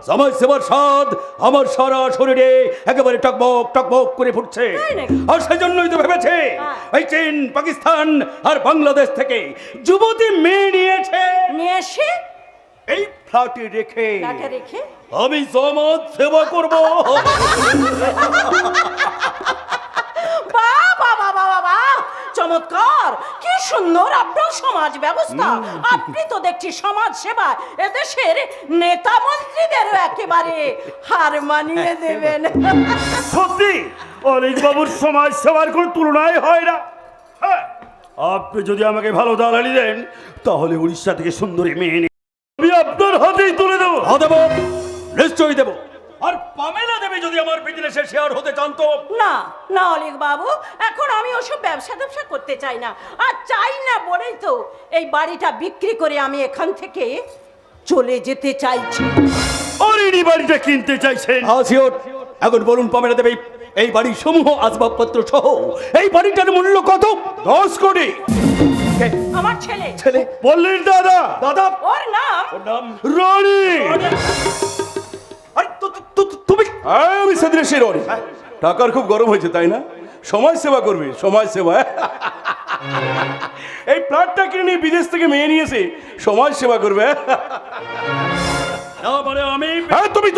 সমাজ সেবার স্বাদ আমার সারা শরীরে একেবারে টকবক টকবক করে ফুটছে। তাই নাকি? আর সেজন্যই তো ভেবেছে এই চীন, পাকিস্তান আর বাংলাদেশ থেকে যুবতী মেয়ে নিয়ে এসে এই ফ্ল্যাটে রেখে কাকে রেখে আমি সমাজ সেবা করব। বাবা, চমৎকার, কি সুন্দর আপনার সমাজ ব্যবস্থা। আপনি তো দেখছি সমাজ সেবা এদেশের নেতা মন্ত্রীদেরও একেবারে হার মানিয়ে দেবেন। সত্যি অনেক বাবুর সমাজ সেবার কোনো তুলনাই হয় না। হ্যাঁ, আপনি যদি আমাকে ভালো দালালি দেন তাহলে উড়িষ্যা থেকে সুন্দরী মেয়ে এনে আমি আপনার হাতেই তুলে দেবো। দেবো, নিশ্চয়ই দেবো। আর পামেলা দেবী যদি আমার বিজনেসে শেয়ার হতে চান তো না অলিক বাবু, এখন আমি ওসব ব্যবসা করতে চাই না। আর চাই না বলেই তো এই বাড়িটা বিক্রি করে আমি এখান থেকে চলে যেতে চাইছি। আর ইনি বাড়িটা কিনতে চাইছেন? এখন বলুন পামেলা দেবী, এই বাড়ির সমূহ আসবাবপত্র সহ এই বাড়িটার মূল্য কত? 10 কোটি। আমার ছেলে বললেন দাদা। ওর নাম রনি। তুমি আমি সেদিনে সে রনি। টাকার খুব গরম হয়েছে তাই না? সমাজ সেবা করবে, সমাজ সেবা। এই প্লটটা কিনে নিয়ে বিদেশ থেকে মেয়ে নিয়েছে, সমাজ সেবা করবে। আমি হ্যাঁ তুমি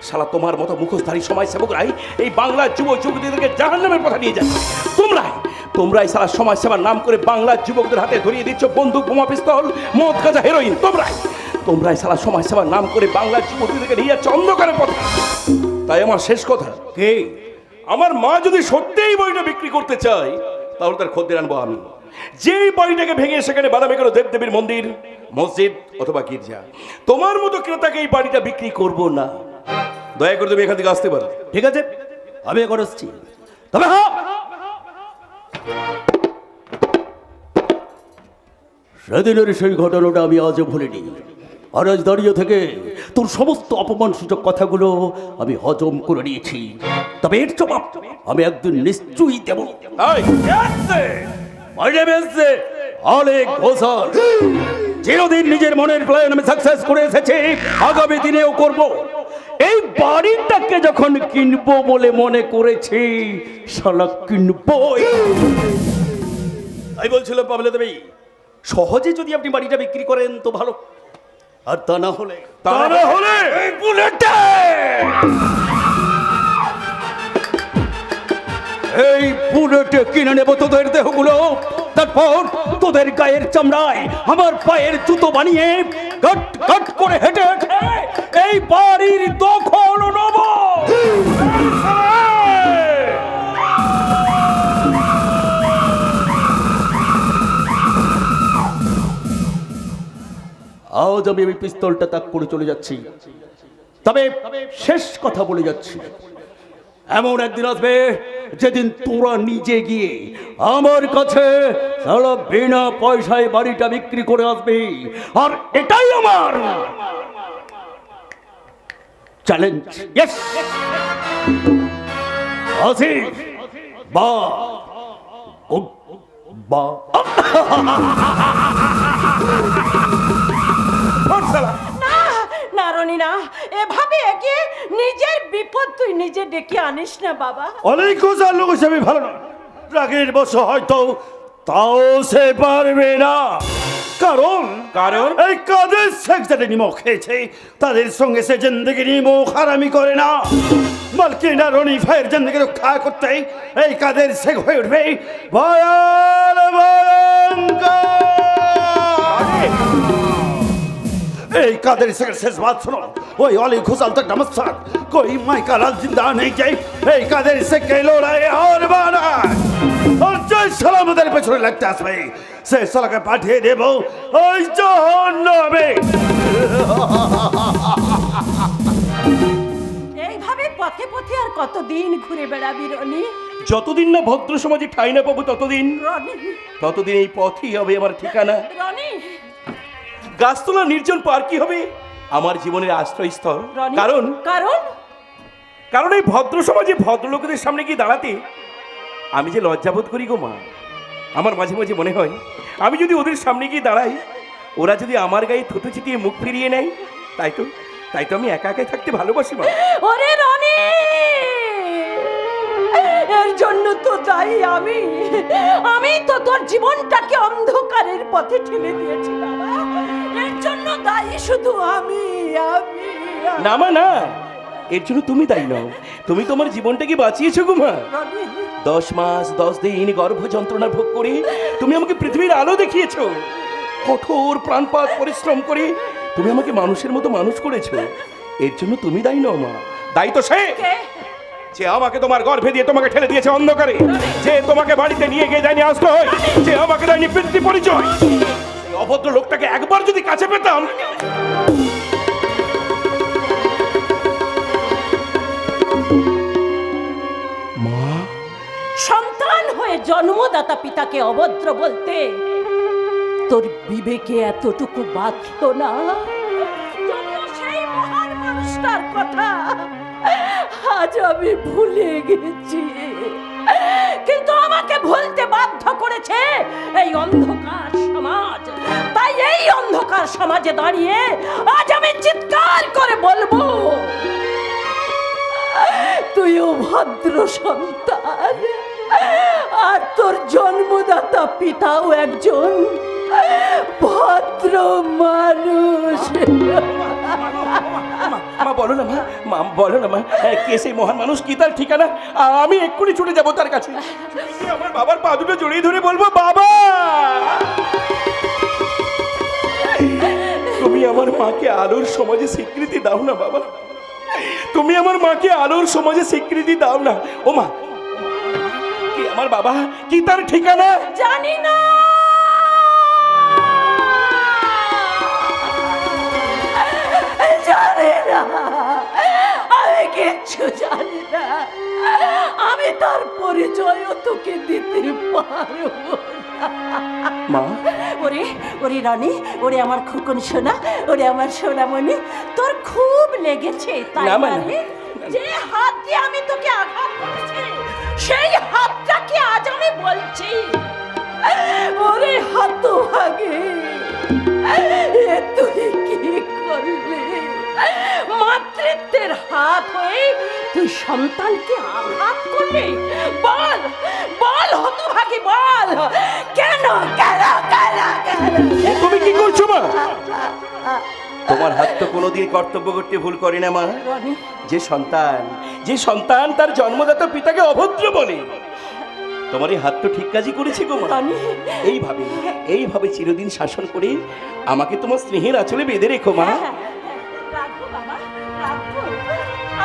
শালা তোমার মতো মুখোশধারী সমাজ সেবকরাই এই বাংলার যুব যুবতীদেরকে জাহান্নামের পথে নিয়ে যায়। তোমরাই শালা সমাজ সেবার নাম করে বাংলার যুবকদের হাতে ধরিয়ে দিচ্ছ বন্দুক, বোমা, পিস্তল, মদ, গাঁজা, হেরোইন। তোমরাই শালা সমাজ সেবার নাম করে বাংলার যুবতীদেরকে নিয়ে যাচ্ছ অন্ধকারের পথে। তাই আমার শেষ কথা, কে? আমার মা যদি সত্যিই বইটা বিক্রি করতে চায় তাহলে তার খদ্দের আনবো আমি। যেই বাড়িটাকে ভেঙে সেখানে বানাবে কোনো দেবদেবীর মন্দির, মসজিদ অথবা গির্জা। তোমার মতো ক্রেতাকে এই বাড়িটা বিক্রি করব না। দয়া করে তুমি এখান থেকে আসতে পারো। ঠিক আছে, আমি এখন আসছি। তবে হ্যাঁ, সেদিনের সেই ঘটনাটা আমি আজও ভুলিনি। আর আজ দাঁড়িয়ে থেকে তোর সমস্ত অপমানসূচক কথাগুলো আমি হজম করে নিয়েছি। তবে এর জবাব আমি একদিন নিশ্চয়ই দেব। অনেক বছর চিরদিন নিজের মনের প্ল্যান আমি সাকসেস করে এসেছি, আগামী দিনেও করব। এই বাড়িটাকে যখন কিনবো বলে মনে করেছি, শালা কিনবই। তাই বলছিলাম পামেলা দেবী, সহজে যদি আপনি বাড়িটা বিক্রি করেন তো ভালো, আর তা না হলে এই বুলেটে, এই বুলেটে কিনে নেব তোদের দেহগুলো। তারপর তোদের গায়ের চামড়ায় আমার পায়ের জুতো বানিয়ে গট গট করে হেঁটে হেঁটে এই বাড়ির দখল নেব। আজ আমি এই পিস্তলটা তাক করে চলে যাচ্ছি, তবে শেষ কথা বলে যাচ্ছি, এমন একদিন আসবে যেদিন তোরা নিজে গিয়ে আমার কাছে সারা বিনা পয়সায় বাড়িটা বিক্রি করে আসবি। আর এটাই আমার চ্যালেঞ্জ। ইয়েস, আসিফ বা গুড বা না না রনি না, এভাবে এগিয়ে নিজের বিপদ তুই নিজে ডেকে আনিস না বাবা। অনেক গোজার লোক হিসেবে ভালো না, রাগের বসে হয়তো তাও সে পারবে না। কারণ কারণ এই কাদের শেখ যাদের নিমক খেয়েছে তাদের সঙ্গে সে জিন্দগি নিমক হারামি করে না। মালকিনা রনি ভাইয়ের জিন্দগি রক্ষা করতে এই কাদের শেখ হয়ে উঠবে ভয়াল ভয়ঙ্কর। এই কাদের শেখের শেষ বাত শোনো, ওই অলি খুশাল तक नमस्कार कोई माइका लाल जिंदा नहीं जाए এই কাদের শেখকে লড়াই আর বানায় আর জয় সালামতের পেছনে লাগতে আসবে সে সালাকে পাঠিয়ে দেব ওই জাহান্নামে। এইভাবে পথে পথে আর কতদিন ঘুরে বেড়াবি রনি? যতদিন না ভদ্র সমাজে ঠাঁই না পাবো ততদিন রনি এই পথই হবে আমার ঠিকানা। রনি গাছতলা নির্জন পার্কই হবে আমার জীবনের আশ্রয়স্থল। রনি, কারণ কারণ কারণ এই ভদ্র সমাজে ভদ্রলোকেদের সামনে গিয়ে দাঁড়াতে আমি যে লজ্জাবোধ করি গো মা। আমার মাঝে মাঝে মনে হয় আমি যদি ওদের সামনে গিয়ে দাঁড়াই, ওরা যদি আমার গায়ে থুতু ছিটিয়ে মুখ ফিরিয়ে নেয়, তাই তো আমি একা একাই থাকতে ভালোবাসি মা। ওরে রনি, এর জন্য তো দায়ী আমি তো তোর জীবনটাকে অন্ধকারের পথে ঠেলে দিয়েছি বাবা। এর জন্য দায়ী শুধু আমি। না মা না, এর জন্য তুমি দায়ী নও। তুমি তোমার জীবনটাকে বাঁচিয়েছো গো মা। রনি 10 মাস 10 দিন গর্ভ যন্ত্রণা ভোগ করে তুমি আমাকে পৃথিবীর আলো দেখিয়েছো। কঠোর প্রাণপাত পরিশ্রম করে তুমি আমাকে মানুষের মতো মানুষ করেছো। এর জন্য তুমি দায়ী নও মা, দায়ী তো সে কে? যে আমাকে তোমার গর্ভে দিয়ে তোমাকে ঠেলে দিয়েছে অন্ধকারে, যে তোমাকে বাড়িতে নিয়ে গিয়ে দেয়নি আশ্রয়, যে আমাকে দেয়নি পিতৃ পরিচয়। এই অভদ্র লোকটাকে একবার যদি কাছে পেতাম। মা, সন্তান হয়ে জন্মদাতা পিতাকে অভদ্র বলতে তোর বিবেকে এতটুকু বাঁধল না? যদিও সেই মহান মানুষটার কথা আজ আমি ভুলে গেছি, কিন্তু আমাকে ভুলতে বাধ্য করেছে এই অন্ধকার সমাজ। তাই এই অন্ধকার সমাজে দাঁড়িয়ে আজ আমি চিৎকার করে বলবো, তুইও ভদ্র সন্তান, আর তোর জন্মদাতা পিতাও একজন ভদ্র মানুষ। মা বলো না মা বলো না মা, কে সেই মহান মানুষ, কি তার ঠিকানা? আমি এক্ষুনি ছুটে যাবো তার কাছে। আমার বাবার পা দুটো জড়িয়ে ধরে বলবো, বাবা তুমি আমার মাকে আলোর সমাজে স্বীকৃতি দাও না বাবা, তুমি আমার মাকে আলোর সমাজে স্বীকৃতি দাও না। ও মা, কি আমার বাবা, কি তার ঠিকানা? জানি না, জানি না, আমি কিচ্ছু জানি না। আমি তার পরিচয়ও তোকে দিতে পারবো না। মা, ওরে রানী, ওরে আমার খোকন সোনা, ওরে আমার সোনামণি, তোর খুব লেগেছে তাই না, মা, না? যে হাত দিয়ে আমি তোকে আঘাত করেছি, সেই হাতটাকে আজ আমি বলছি, ওরে হতভাগে, এ তুই কি করলি? মাতৃত্বের হাত হয়ে তুই সন্তানকে আঘাত করলি? বল বল হতভাগী, বল কেন কেন কেন কেন? তুমি কি করছো মা? তোমার হাত তো কোনোদিন কর্তব্য করতে ভুল করে না মা। রনি, যে সন্তান তার জন্মদাতা পিতাকে অভদ্র বলে, তোমার এই হাত তো ঠিক কাজই করেছে গো মা। রনি, এইভাবে চিরদিন শাসন করে আমাকে তোমার স্নেহের আঁচলে বেঁধে রেখো মা। রাখো বাবা, রাখো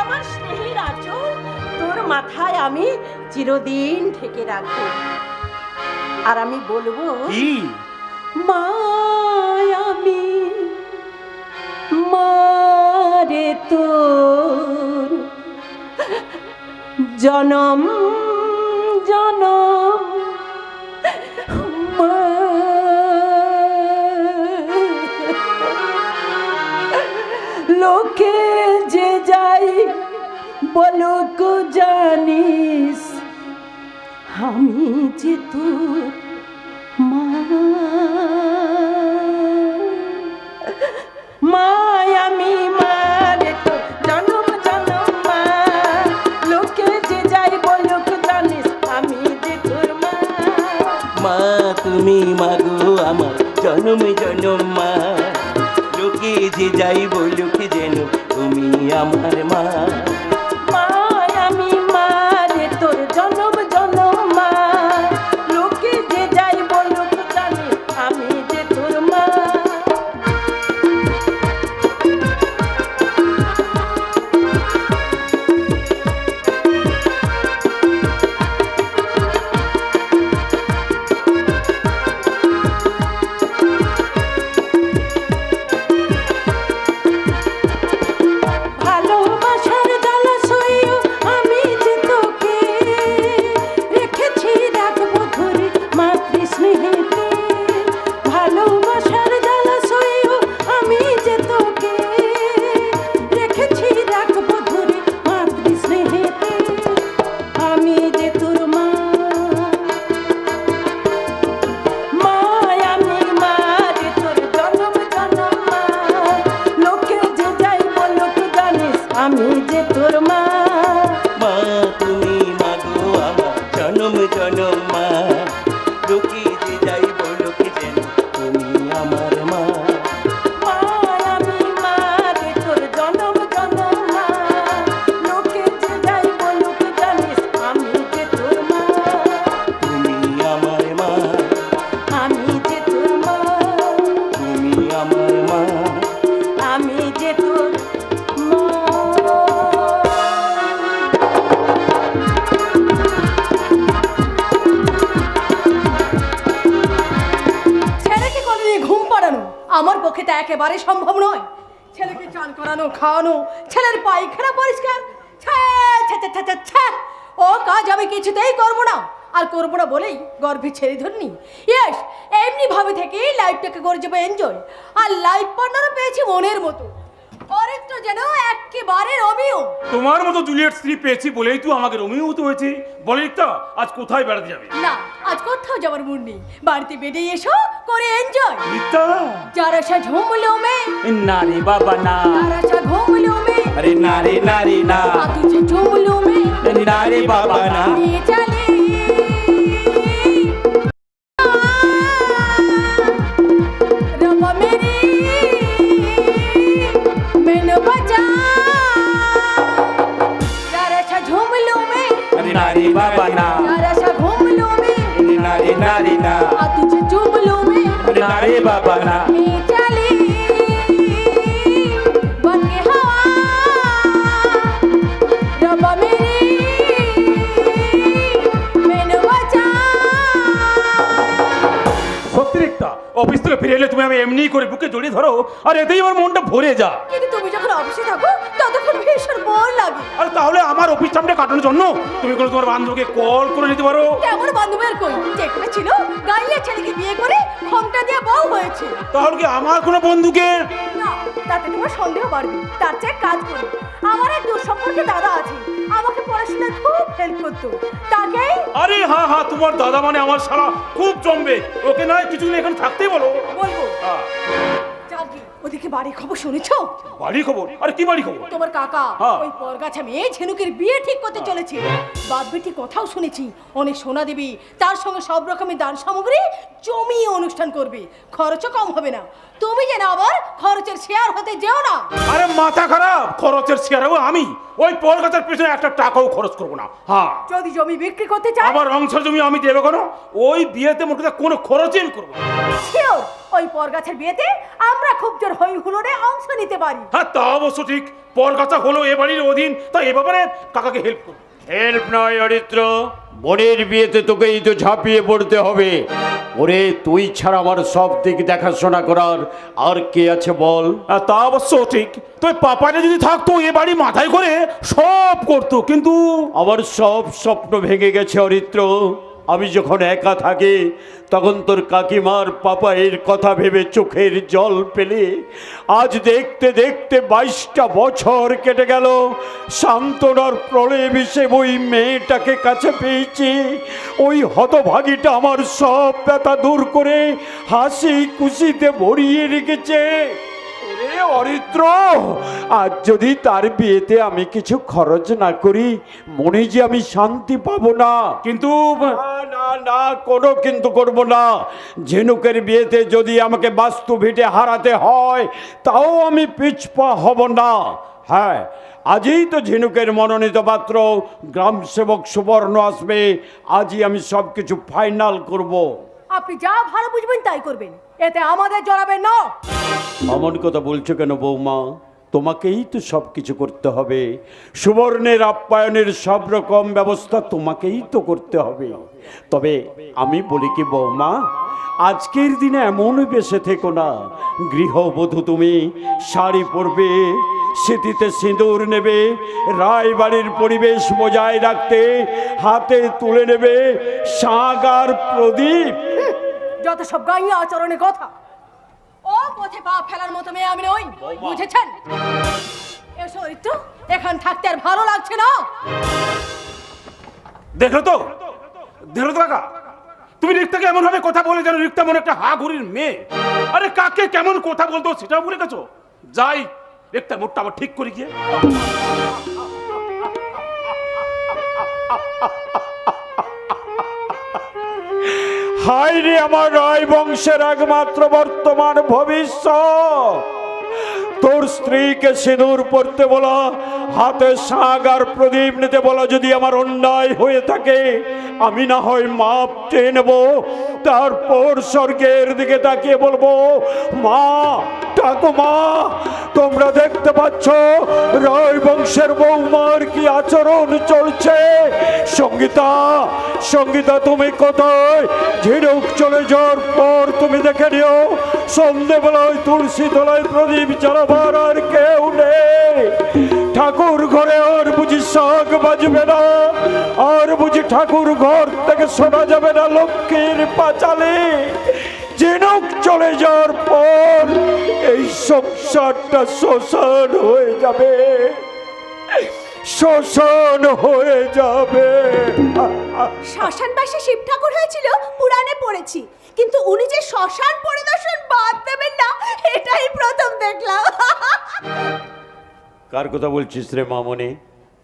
আমার স্নেহের আঁচল তোর মাথায় আমি চিরদিন ঢেকে রাখবো। আর আমি বলবো, কি মায় আমি মারে তোর জনম জনম মা। লোকে যে যাই বলুক জানিস আমি যে তোর মা। মায় আমি মারে তো জনম জনম মা। লোকে যে যাই বলুক জানিস আমি যে তোর মা। মা তুমি মাগো আমার জনম জনম মা, লোকে যে যাই বলুক যেন তুমি আমার মা। মায় আমি মারে তোর জনম জনম মা। লোকে যে যাই বলুক জানিস আমি যে তোর মা। ভালোবাসার জ্বালা সইও আমি যে তোকে রেখেছি রাখবো ধরে মাতৃস্নেহেতে। ভালোবাসার জ্বালা সইও আমি যে তোকে রেখেছি রাখবো ধরে মাতৃস্নেহেতে। আমি যে তোর মা। মায় আমি মারে তোর জনম জনম মা। লোকে যে যাই বলুক জানিস আমি যে তোর মা। মা তুমি মাগো আমার জনম জনম মা, লোকে যে যাই বলুক যেন তুমি আমার মা। মায় আমি মারে তোর জনম জনম মা। লোকে যে যাই বলুক জানিস আমি যে তোর মা। তুমি আমার মা, আমি যে তোর মা। তুমি আমার মা। আমি যে তোর মা। ছেলেকে কোলে নিয়ে ঘুম পাড়ানো আমার পক্ষে তা একেবারে সম্ভব নয়। ছেলেকে চান করানো খাওয়ানো, ছেলের পায়খানা পরিষ্কার, ছ্যা, ছ্যা, ছ্যা, ছ্যা, ছ্যা, ছ্যা। ও কাজ আমি কিছুতেই করবো না, আর করবো না বলেই গর্ভে ছেড়ে ধরনি। ইয়েস, এমনি ভাবে থেকে লাইফটাকে করে যাবো এনজয়। আর লাইফ পার্টনারও পেয়েছি মনের মতো, অরেকটা যেন একেবারে রোমিও। তোমার মতো জুলিয়েট স্ত্রী পেয়েছি বলেই তো আমাকে রোমিও হতে হয়েছে। বলে রিক্তা, আজ কোথায় বেড়াতে যাবে? না, আজ কোথাও যাবার মুড নেই, বাড়িতে বেরিয়ে এসো করে এনজয়। রিক্তা, যারা সা ঝুমলো মে, না রে বাবা না, যারা সা ঘুমলো মে, আরে না রে না রে না, তুঝে ঝুমলো মে, না রে বাবা না। নিয়ে চলে रब्बा मेरी मैंने बचा जरा सा झूम लूं मैं, अरे ना रे बाबा ना, जरा सा घूम लूं मैं, ना रे ना रे ना, आ तुझे चूम लूं मैं, अरे ना रे बाबा ना। मैं चली बन के हवा रब्बा मेरी मैंने बचा। সত্যি রিক্তা, অফিস থেকে ফিরে এলে তুমি আমি এমনি করে বুকে জড়িয়ে ধরো, আর এতেই আমার মনটা ভরে যায়। কিন্তু তুমি যখন অফিসে থাকো ততক্ষণ ভীষণ বোর লাগে। আরে তাহলে আমার অফিস টাইমটা কাটানোর জন্য তুমি কোনো তোমার বান্ধবীকে কল করে নিতে পারো। কেমন বান্ধবের কই, যেখানে ছিল গাইয়া ছেলেকে বিয়ে করে ঘোমটা দিয়ে বউ হয়েছে। তাহলে কি আমার কোনো বন্ধুকে? না, তাতে তোমার সন্দেহ বাড়বে। তার চেয়ে কাজ করি, আমার এক দূর সম্পর্কে দাদা আছে, আমাকে পড়াশোনায় খুব হেল্প করতো। তাকেই আরে হ্যাঁ হ্যাঁ, তোমার দাদা মানে আমার শালা খুব জমবে। ওকে নয় কিছুদিন এখানে থাকতেই বলো। বলবো। হ্যাঁ। যাবি, ওদিকে বাড়ির খবর শুনেছো? বাড়ি খবর? আরে কি বাড়ি খবর? তোমার কাকা হ্যাঁ। ওই পরগাছা মেয়ে ঝিনুকের বিয়ে ঠিক করতে চলেছে। বাদ বেটি কথাও শুনেছি অনেক সোনা দেবী, তার সঙ্গে সব রকমের দান সামগ্রী জমিয়ে অনুষ্ঠান করবে, খরচও কম হবে না। তুমি যেন আবার খরচের শেয়ার হতে যেও না। আরে মাথা খারাপ, খরচের শেয়ার হবো আমি? ওই পরগাছার পেছনে একটা টাকাও খরচ করবো না। হ্যাঁ, যদি জমি বিক্রি করতে চাই, আমার অংশের জমি আমি দেবো কেন? ওই বিয়েতে মোট কথা কোনো খরচই আমি করবো না। শিওর ওই পরগাছের বিয়েতে আমরা খুব জোর হই হুলোড়ে অংশ নিতে পারি। হ্যাঁ, তা অবশ্য ঠিক। পরগাছা হলো এ বাড়ির অধীন, তাই এ ব্যাপারে কাকাকে হেল্প করবো। হেল্প নয় অরিত্র, বোনের বিয়েতে তোকেই তো ঝাঁপিয়ে পড়তে হবে। ওরে তুই ছাড়া আমার সব দিক দেখাশোনা করার আর কে আছে বল? আর তা অবশ্য ঠিক। তো পাপাটা যদি থাকতো এ বাড়ি মাথায় করে সব করতো, কিন্তু আমার সব স্বপ্ন ভেঙে গেছে অরিত্র। আমি যখন একা থাকি তখন তোর কাকিমার পাপায়ের কথা ভেবে চোখের জল পেলে আজ দেখতে দেখতে 22টা বছর কেটে গেল। সান্ত্বনার প্রলয়ে মিশে ওই মেয়েটাকে কাছে পেয়েছি। ওই হতভাগীটা আমার সব ব্যথা দূর করে হাসি খুশিতে ভরিয়ে রেখেছে। ওরে অরিত্র, আজ যদি তার বিয়েতে আমি কিছু খরচ না করি মনে যে আমি শান্তি পাবো না। কিন্তু না না না, কোনো কিন্তু করব না। ঝিনুকের বিয়েতে যদি আমাকে বাস্তু ভিটে হারাতে হয় তাও আমি পিছপা হব না। হ্যাঁ, আজই তো ঝিনুকের মনোনীত পাত্র গ্রাম সেবক সুবর্ণ আসবে। আজই আমি সব কিছু ফাইনাল করব। আপনি যা ভালো বুঝবেন তাই করবেন, এতে আমাদের জড়াবেন না। এমন কথা বলছো কেন বৌমা? তোমাকেই তো সব কিছু করতে হবে। সুবর্ণের আপ্যায়নের সব রকম ব্যবস্থা তোমাকেই তো করতে হবে। তবে আমি বলি কি বৌমা, আজকের দিনে এমন বেশে থেকো না। গৃহবধূ তুমি, শাড়ি পরবে, স্মৃতিতে সিঁদুর নেবে, রায়বাড়ির পরিবেশ বজায় রাখতে হাতে তুলে নেবে শাঁখ আর প্রদীপ। যত সব গাইয়া আচরণের কথা, ও পথে পা ফেলার মতো মেয়ে আমি নই, বুঝেছেন? এসো একটু, এখান থাকতে আর ভালো লাগছে না। দেখলো তো কাকা, তুমি রিক্তাকে এমন ভাবে কথা বলে যেন রিক্তা মনে একটা হাগুড়ির মেয়ে। আরে কাকে কেমন কথা বলতো সেটাও ভুলে গেছো? যাই রিক্তা মুখটা আবার ঠিক করে গিয়ে। হায় রে আমার রায় বংশের একমাত্র বর্তমান ভবিষ্যৎ। তোর স্ত্রীকে সিঁদুর পরতে বলা, হাতে শাঁখ আর প্রদীপ নিতে বলা যদি আমার অন্যায় হয়ে থাকে, আমি না হয় মাপ চেয়ে নেব। তারপর স্বর্গের দিকে তাকিয়ে বলবো, মা, ঠাকুমা, তোমরা দেখতে পাচ্ছ রায় বংশের বৌমার কি আচরণ চলছে। সঙ্গীতা, সঙ্গীতা, তুমি কোথায়? ঝিনুক চলে যাওয়ার পর তুমি দেখে নিও সন্ধ্যেবেলায় তুলসী তলায় প্রদীপ জ্বালাবার আর কেউ নেই। ঠাকুর ঘরে আর বুঝি শাঁখ বাজবে না, আর বুঝি ঠাকুর ঘর থেকে শোনা যাবে না লক্ষ্মীর পাঁচালি। ঝিনুক চলে যাওয়ার পর এই সংসারটা শ্মশান হয়ে যাবে, শ্মশান হয়ে যাবে। শ্মশানবাসী শিব ঠাকুর হয়েছিল পুরাণে পড়েছি, কিন্তু উনি যে শ্মশান পরিদর্শন বাদ দেবেন না এটাই প্রথম দেখলাম। কার কথা বলছিস রে মামনি?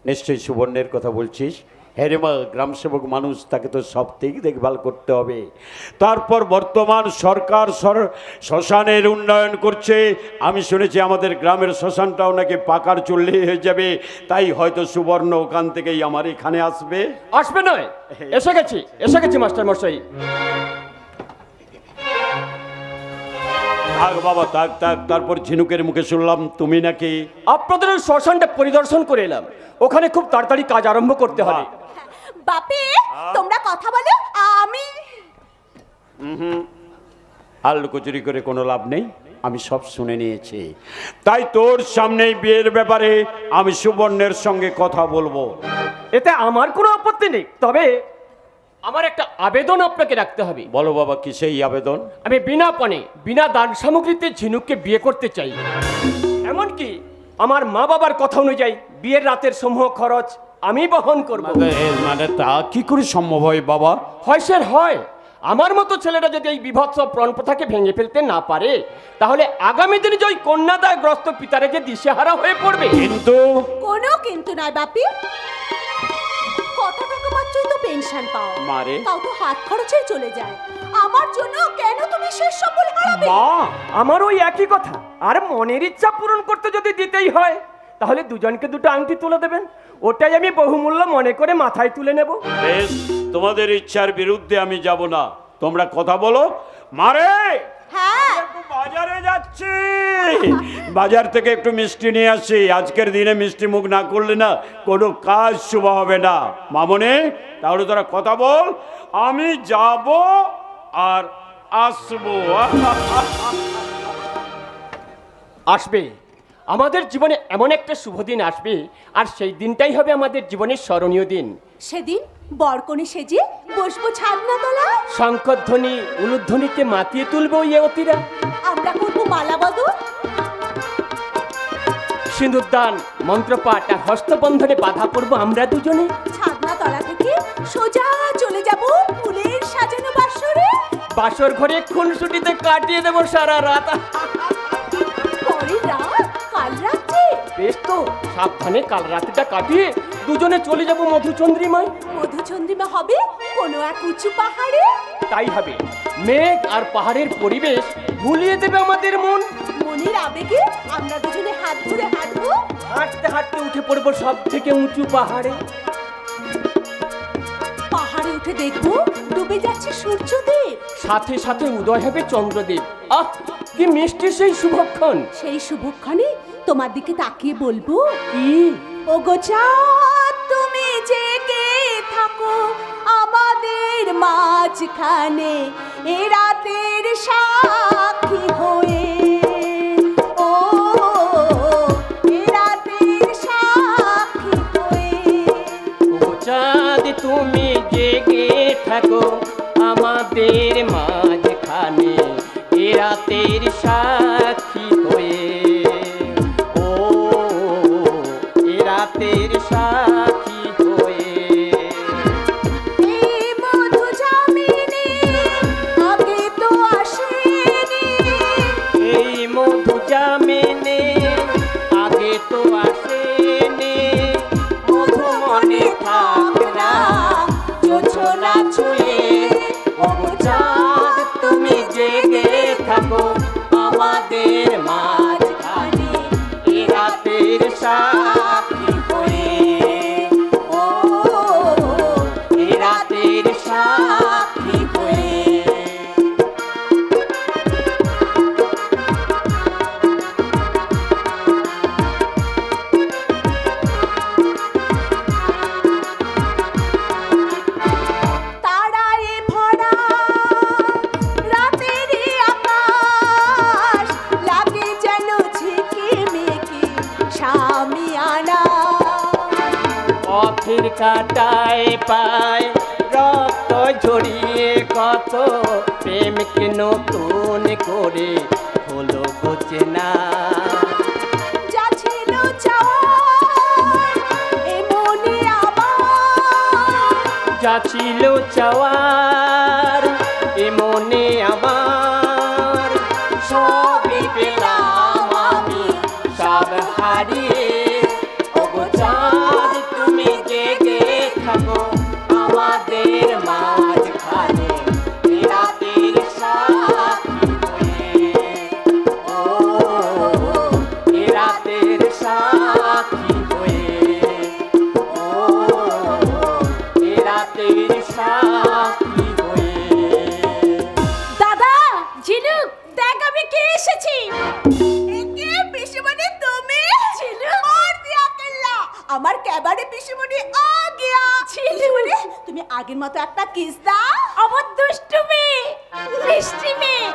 নিশ্চয়ই সুবর্ণের কথা বলছিস। হ্যাঁ রে মা, গ্রাম সেবক মানুষ, তাকে তো সব থেকে দেখভাল করতে হবে। তারপর বর্তমান সরকার শ্মশানের উন্নয়ন করছে। আমি শুনেছি আমাদের গ্রামের শ্মশানটাও নাকি পাকার চুল্লি হয়ে যাবে। তাই হয়তো সুবর্ণ ওখান থেকেই আমার এখানে আসবে। আসবে নয়, এসে গেছি মাস্টার মশাই। থাক বাবা, থাক থাক। তারপর ঝিনুকের মুখে শুনলাম তুমি নাকি আপনাদের ওই শ্মশানটা পরিদর্শন করে এলাম। ওখানে খুব তাড়াতাড়ি কাজ আরম্ভ করতে হবে। বাপি, তোমরা কথা বলো, আমি আর লুকোচুরি করে কোনো লাভ নেই, আমি সব শুনে নিয়েছি। তাই তোর সামনেই বিয়ের ব্যাপারে আমি সুবর্ণের সঙ্গে কথা বলবো। এতে আমার কোনো আপত্তি নেই, তবে আমার একটা আবেদন আপনাকে রাখতে হবে। বলো বাবা, কি সেই আবেদন? আমি বিনা পানে, বিনা দান সামগ্রীতে ঝিনুককে বিয়ে করতে চাই। এমনকি আমার মা বাবার কথা অনুযায়ী বিয়ের রাতের সমূহ খরচ আমি বহন করব। মানে তা কি করে সম্ভব হয় বাবা? হয় স্যার, হয়। আমার মতো ছেলেটা যদি এই বিভৎস প্রণ প্রথাকে ভেঙে ফেলতে না পারে, তাহলে আগামী দিনে যে ওই কন্যাদায়গ্রস্ত পিতা রেখে দিশেহারা হয়ে পড়বে। কিন্তু কোনো কিন্তু নয় বাপি। কত টাকা মাত্রই তো পেনশন পাও, মারে তাও তো হাত খরচেই চলে যায়। আমার জন্য কেন তুমি শেষ সম্বল হারাবে? মা, আমার ওই একই কথা। আর মনের ইচ্ছা পূরণ করতে যদি দিতেই হয়, তাহলে দুজনকে দুটো আংটি তুলে দেবেন। ওটাই আমি বহুমূল্য মনে করে মাথায় তুলে নেব। বেশ, তোমাদের ইচ্ছার বিরুদ্ধে আমি যাব না। তোমরা কথা বলো। মারে, হ্যাঁ, একটু বাজারে যাচ্ছি, বাজার থেকে একটু মিষ্টি নিয়ে আসি। আজকের দিনে মিষ্টি মুখ না করলে না কোনো কাজ শুভ হবে না। মামনি, তাহলে তোরা কথা বল, আমি যাব আর আসবো। আসবে, আমাদের জীবনে এমন একটা শুভ দিন আসবে, আর সেই দিনটাই হবে আমাদের জীবনের স্মরণীয় দিন। সেদিন বরকনে সেজে বসবো ছাদনা তলায়। শঙ্করধ্বনি উলুধ্বনিতে মাতিয়ে তুলবো ইয়তিরা। আমরা করবো মালা বদল। সিঁদুরদান, মন্ত্রপাঠ আর হস্তবন্ধনে বাধা পড়বো আমরা দুজনে। ছাদনা তলা থেকে সোজা চলে যাব ফুলের সাজানো বাসরে। বাসর ঘরে খুনসুটিতে কাটিয়ে দেবো সারা রাত। পরের রাত কাল রাত্রে। বেশ তো, সাবধানে কাল রাত্রিটা কাটিয়ে দুজনে চলে যাব মধুচন্দ্রিমায়। মধুচন্দ্রিমা হবে কোনো এক উঁচু পাহাড়ে। তাই হবে, মেঘ আর পাহাড়ের পরিবেশ ভুলিয়ে দেবে আমাদের মন। মনের আবেগে আমরা দুজনে হাত ধরে হাঁটবো। হাঁটতে হাঁটতে উঠে পড়বো সব থেকে উঁচু পাহাড়ে। পাহাড়ে উঠে দেখবো ডুবে যাচ্ছে সূর্যদেব। সাথে সাথে উদয় হবে চন্দ্রদেব। আহ, কি মিষ্টি সেই শুভক্ষণ। সেই শুভক্ষণে তোমার দিকে তাকিয়ে বলবো, কি ওগো চাঁদ তুমি জেগে থাকো আমাদের মাঝখানে এ রাতের সাক্ষী হয়ে। ও এ রাতের সাক্ষী হয়ে। ও চাঁদ তুমি জেগে থাকো আমাদের মাঝখানে এ রাতের সাক্ষী হয়ে। ও এ রাতের সাক্ষী হয়ে। এই মধু জামিনী আগে তো আসেনি। এই মধু জামিনে আগে তো আসেনি। মধু মনে থাক না জোছনা ছুঁয়ে। ওগো চাঁদ তুমি জেগে থাকো আমাদের মাঝখানে এ রাতের সাক্ষী হয়ে। ও এ রাতের সাক্ষী হয়ে। তারায় ভরা রাতের আকাশ লাগে যেন ঝিকিমিকি শামিয়ানা। পথের কাটায় পায় রক্ত ঝরিয়ে কত প্রেমকে নতুন করে হলো গোচেনা। যা ছিল চাওয়ার এ মনে আমার। যা ছিল চাওয়ার এ মনে আমার। সবই পেলাম আমি সব হারিয়ে। ওগো চাঁদ তুমি জেগে থাকো আমাদের মাঝখানে এ রাতের সাক্ষী হয়ে। ও এ রাতের সাক্ষী হয়ে। ও এ রাতের সাক্ষী হয়ে। দাদা ঝিনুক দেখ আমি কে এসেছি। একে পিসিমণি তুমি? और दिया केल्ला। আমার ক্যাবারে পিসিমণি আ গিয়া। পিসিমণি তুমি আগের মতো একটা কিস দাও। আমার দুষ্টু মেয়ে, মিষ্টি মেয়ে।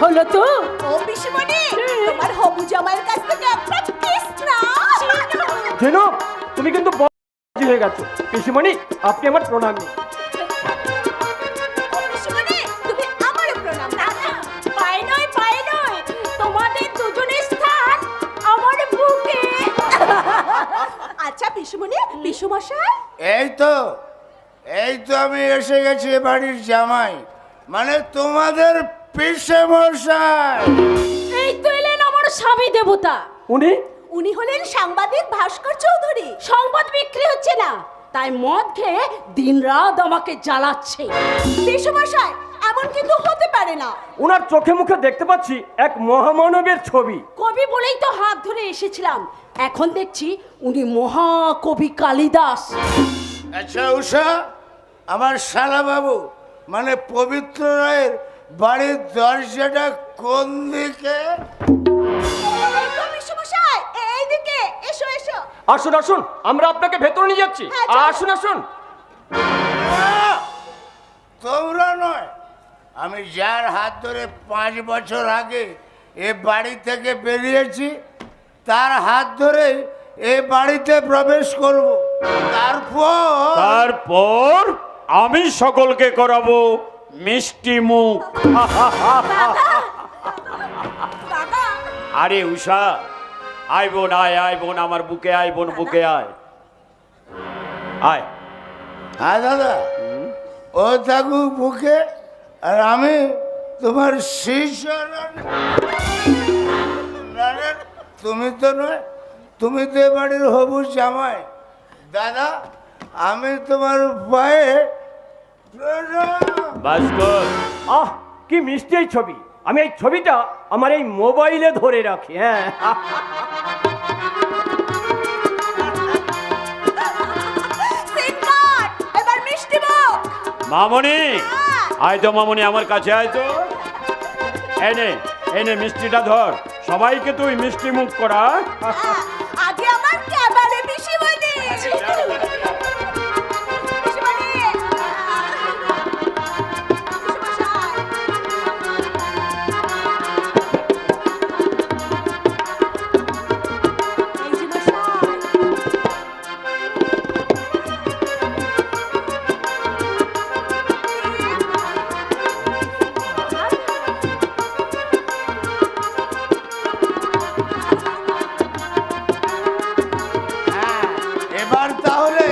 হলো তো? ও পিসিমণি তোমার হবু জামাইয়ের কাছ থেকে একটা কিস নাও। জেনো, তুমি কিন্তু বড় হয়ে গেছো। পিসিমণি, আপনি আমার প্রণাম নিন। ও পিসিমণি তুমি আমারও প্রণাম নাও। পায় নয় তোমাদের দুজনের স্থান আমার বুকে। আচ্ছা পিসিমণি, পিসুমশাই এই তো আমি এসে গেছি বাড়ির জামাই, মানে তোমাদের পিসে মশাই। এই তো এলেন আমার স্বামী দেবতা। উনি হলেন সাংবাদিক ভাস্কর চৌধুরী। সংবাদ বিক্রি হচ্ছে না, তাই মদ খেয়ে দিনরাত আমাকে জ্বালাচ্ছে। পিসুমশাই এমন কিন্তু হতে পারে না। ওনার চোখে মুখে দেখতে পাচ্ছি এক মহামানবের ছবি। কবি বলেই তো হাত ধরে এসেছিলাম, এখন দেখছি উনি মহাকবি কালিদাস। আচ্ছা উষা, আমার শালা বাবু মানে পবিত্র রায়ের বাড়ির দরজাটা কোন দিকে? এই তো পিসুমশাই এইদিকে এসো এসো। আসুন আসুন, আমরা আপনাকে ভেতরে নিয়ে যাচ্ছি। হ্যাঁ, চলো। আসুন আসুন। তোমরা নয়, আমি যার হাত ধরে 5 বছর আগে এ বাড়ি থেকে বেরিয়েছি, তার হাত ধরে এ বাড়িতে প্রবেশ করব। তারপর আমি সকলকে করাবো মিষ্টি মুখ। আরে উষা, আয় বোন, আয় আয় বোন, আমার বুকে আয় বোন, বুকে আয় আয়। হ্যাঁ দাদা, ও থাকুক বুকে, আর আমি তোমার শিষ্য। তুমি তো নয়, তুমি তো এ বাড়ির হবু জামাই। দাদা, আমি তোমার পায়ে ভাস্কর, আহ কি মিষ্টি এই ছবি! আমি এই ছবিটা আমার এই মোবাইলে ধরে রাখি। হ্যাঁ, এবার মিষ্টি মুখ। মামনি, আয় তো মামনি, আমার কাছে আয় তো। এনে এনে মিষ্টিটা ধর, সবাইকে তুই মিষ্টি মুখ করা। আগে আমার ক্যাবারে পিসি বলি। এবার তাহলে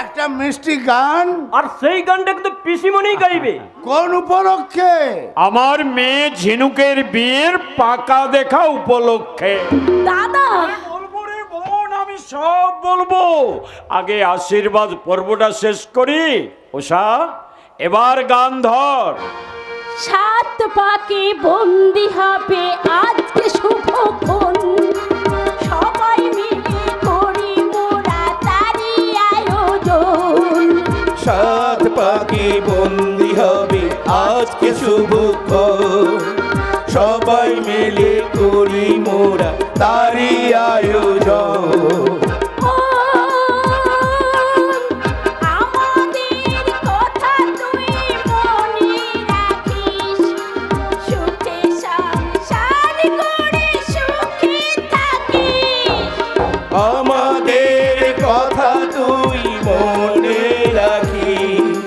একটা মিষ্টি গান। আর সেই গানটা কিন্তু পিসিমণি গাইবে। কোন উপলক্ষে? আমার মেয়ে ঝিনুকের বিয়ের পাকা দেখা উপলক্ষে। দাদা, বলবো রে বোন, আমি সব বলবো। আগে আশীর্বাদ পর্বটা শেষ করি। উষা, এবার গান ধর। সাত পাকে বন্দি হবে আজকে শুভক্ষণ, সবাই মিলে করি মোরা তারি আয়োজন। সাত পাখি বন্দি হবে আজকে শুভক্ষণ, সবাই মিলে করি মোরা তারি আয়োজন। আমাদের কথা তুই মনে রাখিস, সুখে সংসার করে সুখে থাকিস। আমাদের কথা তুই মনে রাখিস,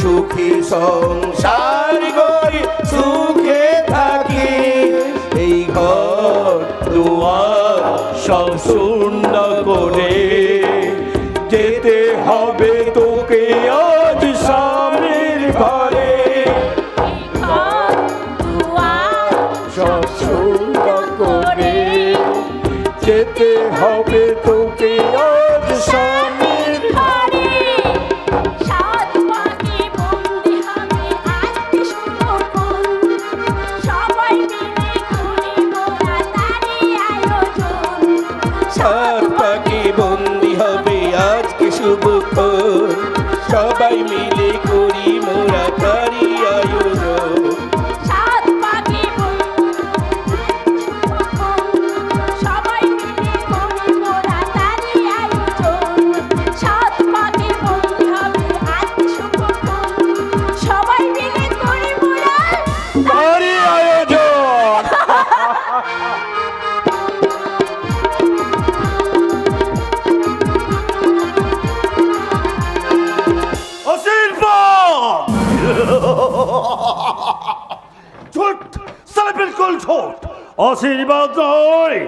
সুখী সংসার গড়ি সুখে থাকিস। এই ঘর দুয়ার সব শূন্য করে যেতে হবে তোকে আজ স্বামীর ঘরে। ঘর দুয়ার সব শূন্য করে যেতে হবে তোকে আজ স্বামীর ঘরে, সাত পাকে বন্দি হবে আজকে শুভক্ষণ, সবাই মিলে করি মোরা তারি আয়োজন। সাত পাখি বন্দি হবে আজকে শুভক্ষণ, সবাই মিলে করি মোরা তারি আয়োজন। সাত পাকে সবাই মিলে করি মোরা তারি আয়োজন। সাত পাকে বন্দি হবে আজকে শুভক্ষণ, সবাই মিলে করি মোরা তারি আয়োজন। আশীর্বাদ। ছোট সালে বিলকুল ছোট। আশীর্বাদ নয়,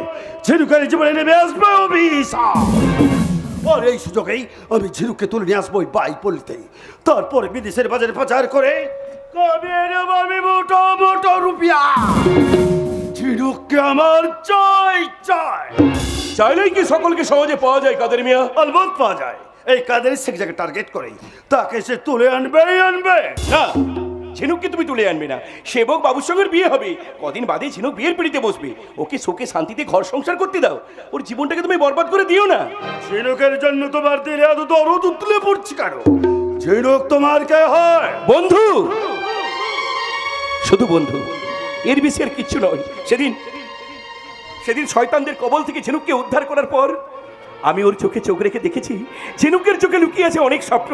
ঝিনুকের জীবনে নেমে আসবে অভিশাপ। আর এই সুযোগেই আমি ঝিনুককে তুলে নিয়ে আসবো বাইক বলতে, তারপরে বিদেশের বাজারে পাচার করে কামিয়ে নেব আমি মোটা মোটা রুপিয়া। ঝিনুককে আমার চাই চাই। চাইলেই কি সকলকে সহজে পাওয়া যায় কাদের মিয়া? আলবত পাওয়া যায়। এই কাদের শেখজাকে টার্গেট করে তাকে সে তুলে আনবেই আনবে। না, ঝিনুককে তুমি তুলে আনবে না। সেবক বাবুর সঙ্গে বিয়ে হবে, কদিন বাদে ঝিনুক বিয়ের পিড়িতে বসবে। ওকে সুখে শান্তিতে ঘর সংসার করতে দাও, ওর জীবনটাকে তুমি বরবাদ করে দিও না। ঝিনুকের জন্য তোমার দিলে এত দরদ উতলে পড়ছি কেন? ঝিনুক তোমার কে হয়? বন্ধু, শুধু বন্ধু, এর বেশি আর কিচ্ছু নয়। সেদিন শয়তানদের কবল থেকে ঝিনুককে উদ্ধার করার পর আমি ওর চোখে চোখ রেখে দেখেছি ঝিনুকের চোখে লুকিয়ে আছে অনেক স্বপ্ন।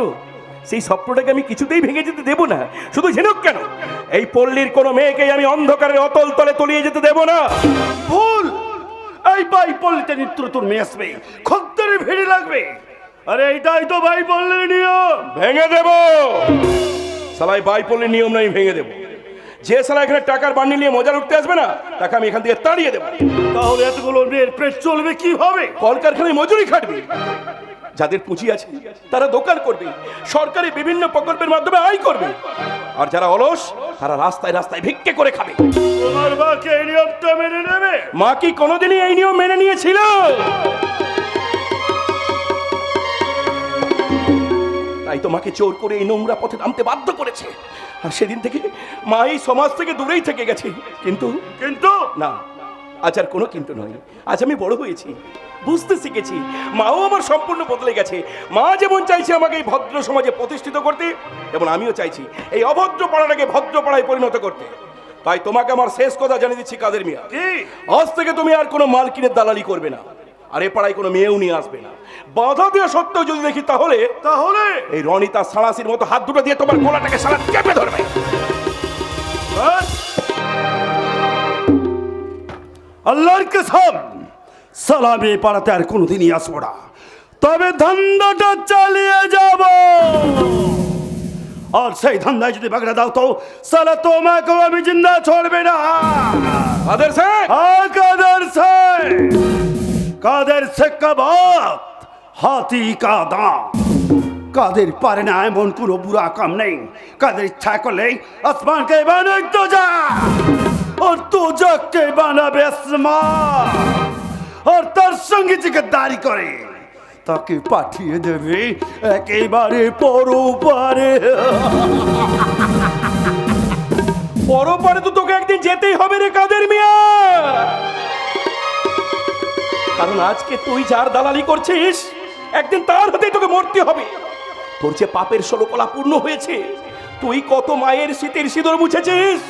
সেই স্বপ্নটাকে আমি কিছুতেই ভেঙে যেতে দেব না। শুধু ঝিনুক কেন, এই পল্লীর কোনো মেয়েকেই আমি অন্ধকারের অতল তলে তলিয়ে যেতে দেব না। ভুল। এই বাই পল্লীতে নিত্য তোর মেয়ে আসবে, খদ্দের ভিড় লাগবে। আরে এইটাই তো বাই পল্লীর নিয়ম। ভেঙে দেব সালাই, বাই পল্লীর নিয়ম নাই, ভেঙে দেব। যে সালা এখানে টাকার বান্ডিল নিয়ে মজা উঠতে আসবে না, তাকে আমি এখান থেকে তাড়িয়ে দেবো। তাহলে এতগুলো মেয়ের পেট চলবে কিভাবে? কলকারখানায় মজুরি খাটবে, যাদের পুঁজি আছে তারা দোকান করবে, সরকারি বিভিন্ন প্রকল্পের মাধ্যমে আয় করবে, আর যারা অলস তারা রাস্তায় রাস্তায় ভিক্ষে করে খাবে। তোমার মাকে এই নিয়মটা মেনে নেবে? মা কি কোনোদিনই এই নিয়ম মেনে নিয়েছিল? তাই তোমাকে জোর করে এই নোংরা পথে নামতে বাধ্য করেছে, আর সেদিন থেকে মা এই সমাজ থেকে দূরেই থেকে গেছে। কিন্তু কিন্তু না, আজ আর কোনো কিন্তু নয়। আজ আমি বড় হয়েছি, বুঝতে শিখেছি, মাও আমার সম্পূর্ণ বদলে গেছে। মা যেমন চাইছে আমাকে এই ভদ্র সমাজে প্রতিষ্ঠিত করতে, এবং আমিও চাইছি এই অভদ্র পাড়াটাকে ভদ্র পাড়ায় পরিণত করতে। তাই তোমাকে আমার শেষ কথা জানিয়ে দিচ্ছি কাদের মিয়া, আজ থেকে তুমি আর কোনো মালকিনের দালালি করবে না, আর এ পাড়ায় কোনো মেয়েও নিয়ে আসবে না। বাধা দেওয়া সত্ত্বেও যদি দেখি তাহলে এই রনি তার সাড়াশির মতো হাত দুটো দিয়ে তোমার গলাটাকে সারা চেপে ধরবে। আল্লাহর কসম, সালামে পাড়াতে আর কোনোদিনই আসবো না, তবে ধান্দাটা চালিয়ে যাব। আর সেই ধান্দায় যদি বাগড়া দাও তো সালা তোমাকেও আমি জিন্দা छोड़বে না। কাদের শেখ, हाँ कादर से, कादर से कबात हाथी का दांत। কাদের পারে না এমন কোনো বুড়া কাম নেই। কাদের ইচ্ছা করলে আসমানকে বানাই তো যা, और तो जाके বানাবে আসমান, আর তার সঙ্গে যে গদ্দারি করে তাকে পাঠিয়ে দেবে একেবারে পরপারে। পরপারে তো তোকে একদিন যেতেই হবে রে কাদের মিয়া, কারণ আজকে তুই যার দালালি করছিস একদিন তার হাতেই তোকে মরতে হবে। তোর যে পাপের 16 কলা পূর্ণ হয়েছে, তুই কত মায়ের শীতের সিঁদুর মুছেছিস,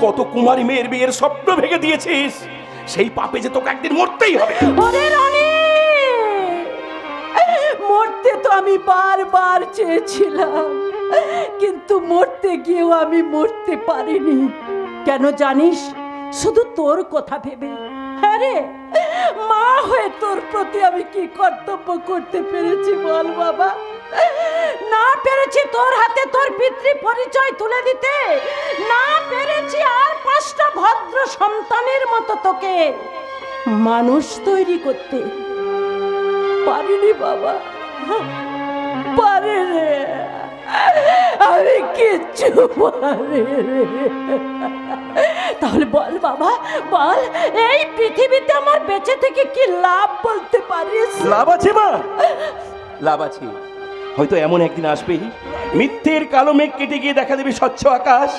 কত কুমারী মেয়ের বিয়ের স্বপ্ন ভেঙে দিয়েছিস, সেই পাপে যে তোকে একদিন মরতেই হবে। ওরে রনি, মরতে তো আমি বারবার চেয়েছিলাম, কিন্তু মরতে গিয়েও আমি মরতে পারিনি। কেন জানিস? শুধু তোর কথা ভেবে। হ্যাঁ রে, মা হয়ে তোর প্রতি আমি কি কর্তব্য করতে পেরেছি বল বাবা? না পেরেছি তোর হাতে তোর পিতৃ পরিচয় তুলে দিতে, না পেরেছি আর 5টা ভদ্র সন্তানের মতো তোকে মানুষ তৈরি করতে পারিনি বাবা, পারে রে, আমি কিচ্ছু পারি রে। তাহলে বল বাবা, বল এই পৃথিবীতে আমার বেঁচে থেকে কি লাভ বলতে পারিস? লাভ আছে মা, লাভ আছে। হয়তো এমন একদিন আসবে মিথ্যের কালো মেঘ কেটে গিয়ে দেখা দেবে স্বচ্ছ আকাশ,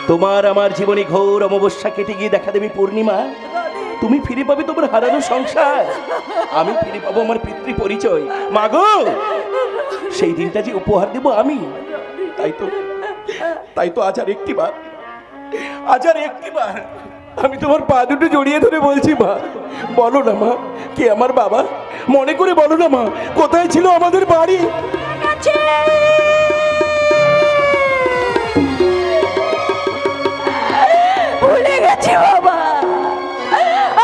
তোমার আমার জীবনে ঘোর অমাবস্যা কেটে গিয়ে দেখা দেবে পূর্ণিমা। তুমি ফিরে পাবে তোমার হারানো সংসার, আমি ফিরে পাবো আমার পিতৃ পরিচয়। মাগো, সেই দিনটা যে উপহার দেব আমি। তাই তো আজ আর একটিবার আমি তোমার পা দুটো জড়িয়ে ধরে বলছি, মা বলো না মা, কে আমার বাবা? মনে করে বলো না মা, কোথায় ছিল আমাদের বাড়ি? ভুলে গেছি বাবা,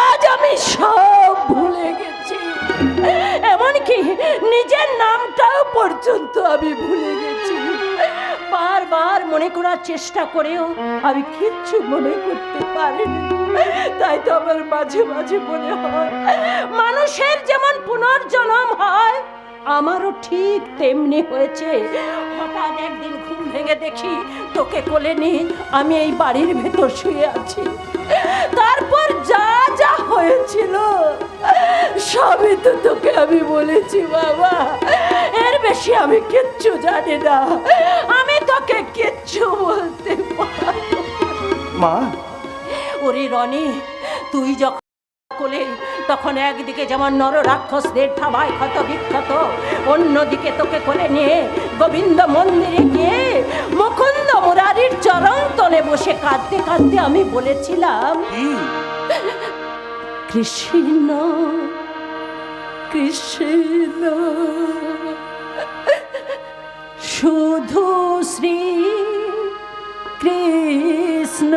আজ আমি সব ভুলে গেছি, এমনকি নিজের নামটাও পর্যন্ত আমি ভুলে গেছি। বারবার মনে করার চেষ্টা করেও আমি কিচ্ছু মনে করতে পারিনি। তাই তো আমার মাঝে মাঝে মনে হয় মানুষের যেমন পুনর্জন্ম হয়, আমারও ঠিক তেমনি হয়েছে। হঠাৎ একদিন ঘুম ভেঙে দেখি তোকে কোলে নিয়ে আমি এই বাড়ির ভেতর শুয়ে আছি। তারপর যা যা হয়েছিল সবই তো তোকে আমি বলেছি বাবা, এর বেশি আমি কিচ্ছু জানি না, আমি তোকে কিচ্ছু বলতে পারবো মা। ওরে রনি, তুই যখন কোলে তখন একদিকে যেমন নর রাক্ষসদের থাবায় ক্ষত বিক্ষত, অন্যদিকে তোকে কোলে নিয়ে গোবিন্দ মন্দিরে গিয়ে মুকুন্দ মুরারির চরণ তলে বসে কাঁদতে কাঁদতে আমি বলেছিলাম, কৃষ্ণ কৃষ্ণ। শুধু শ্রী কৃষ্ণ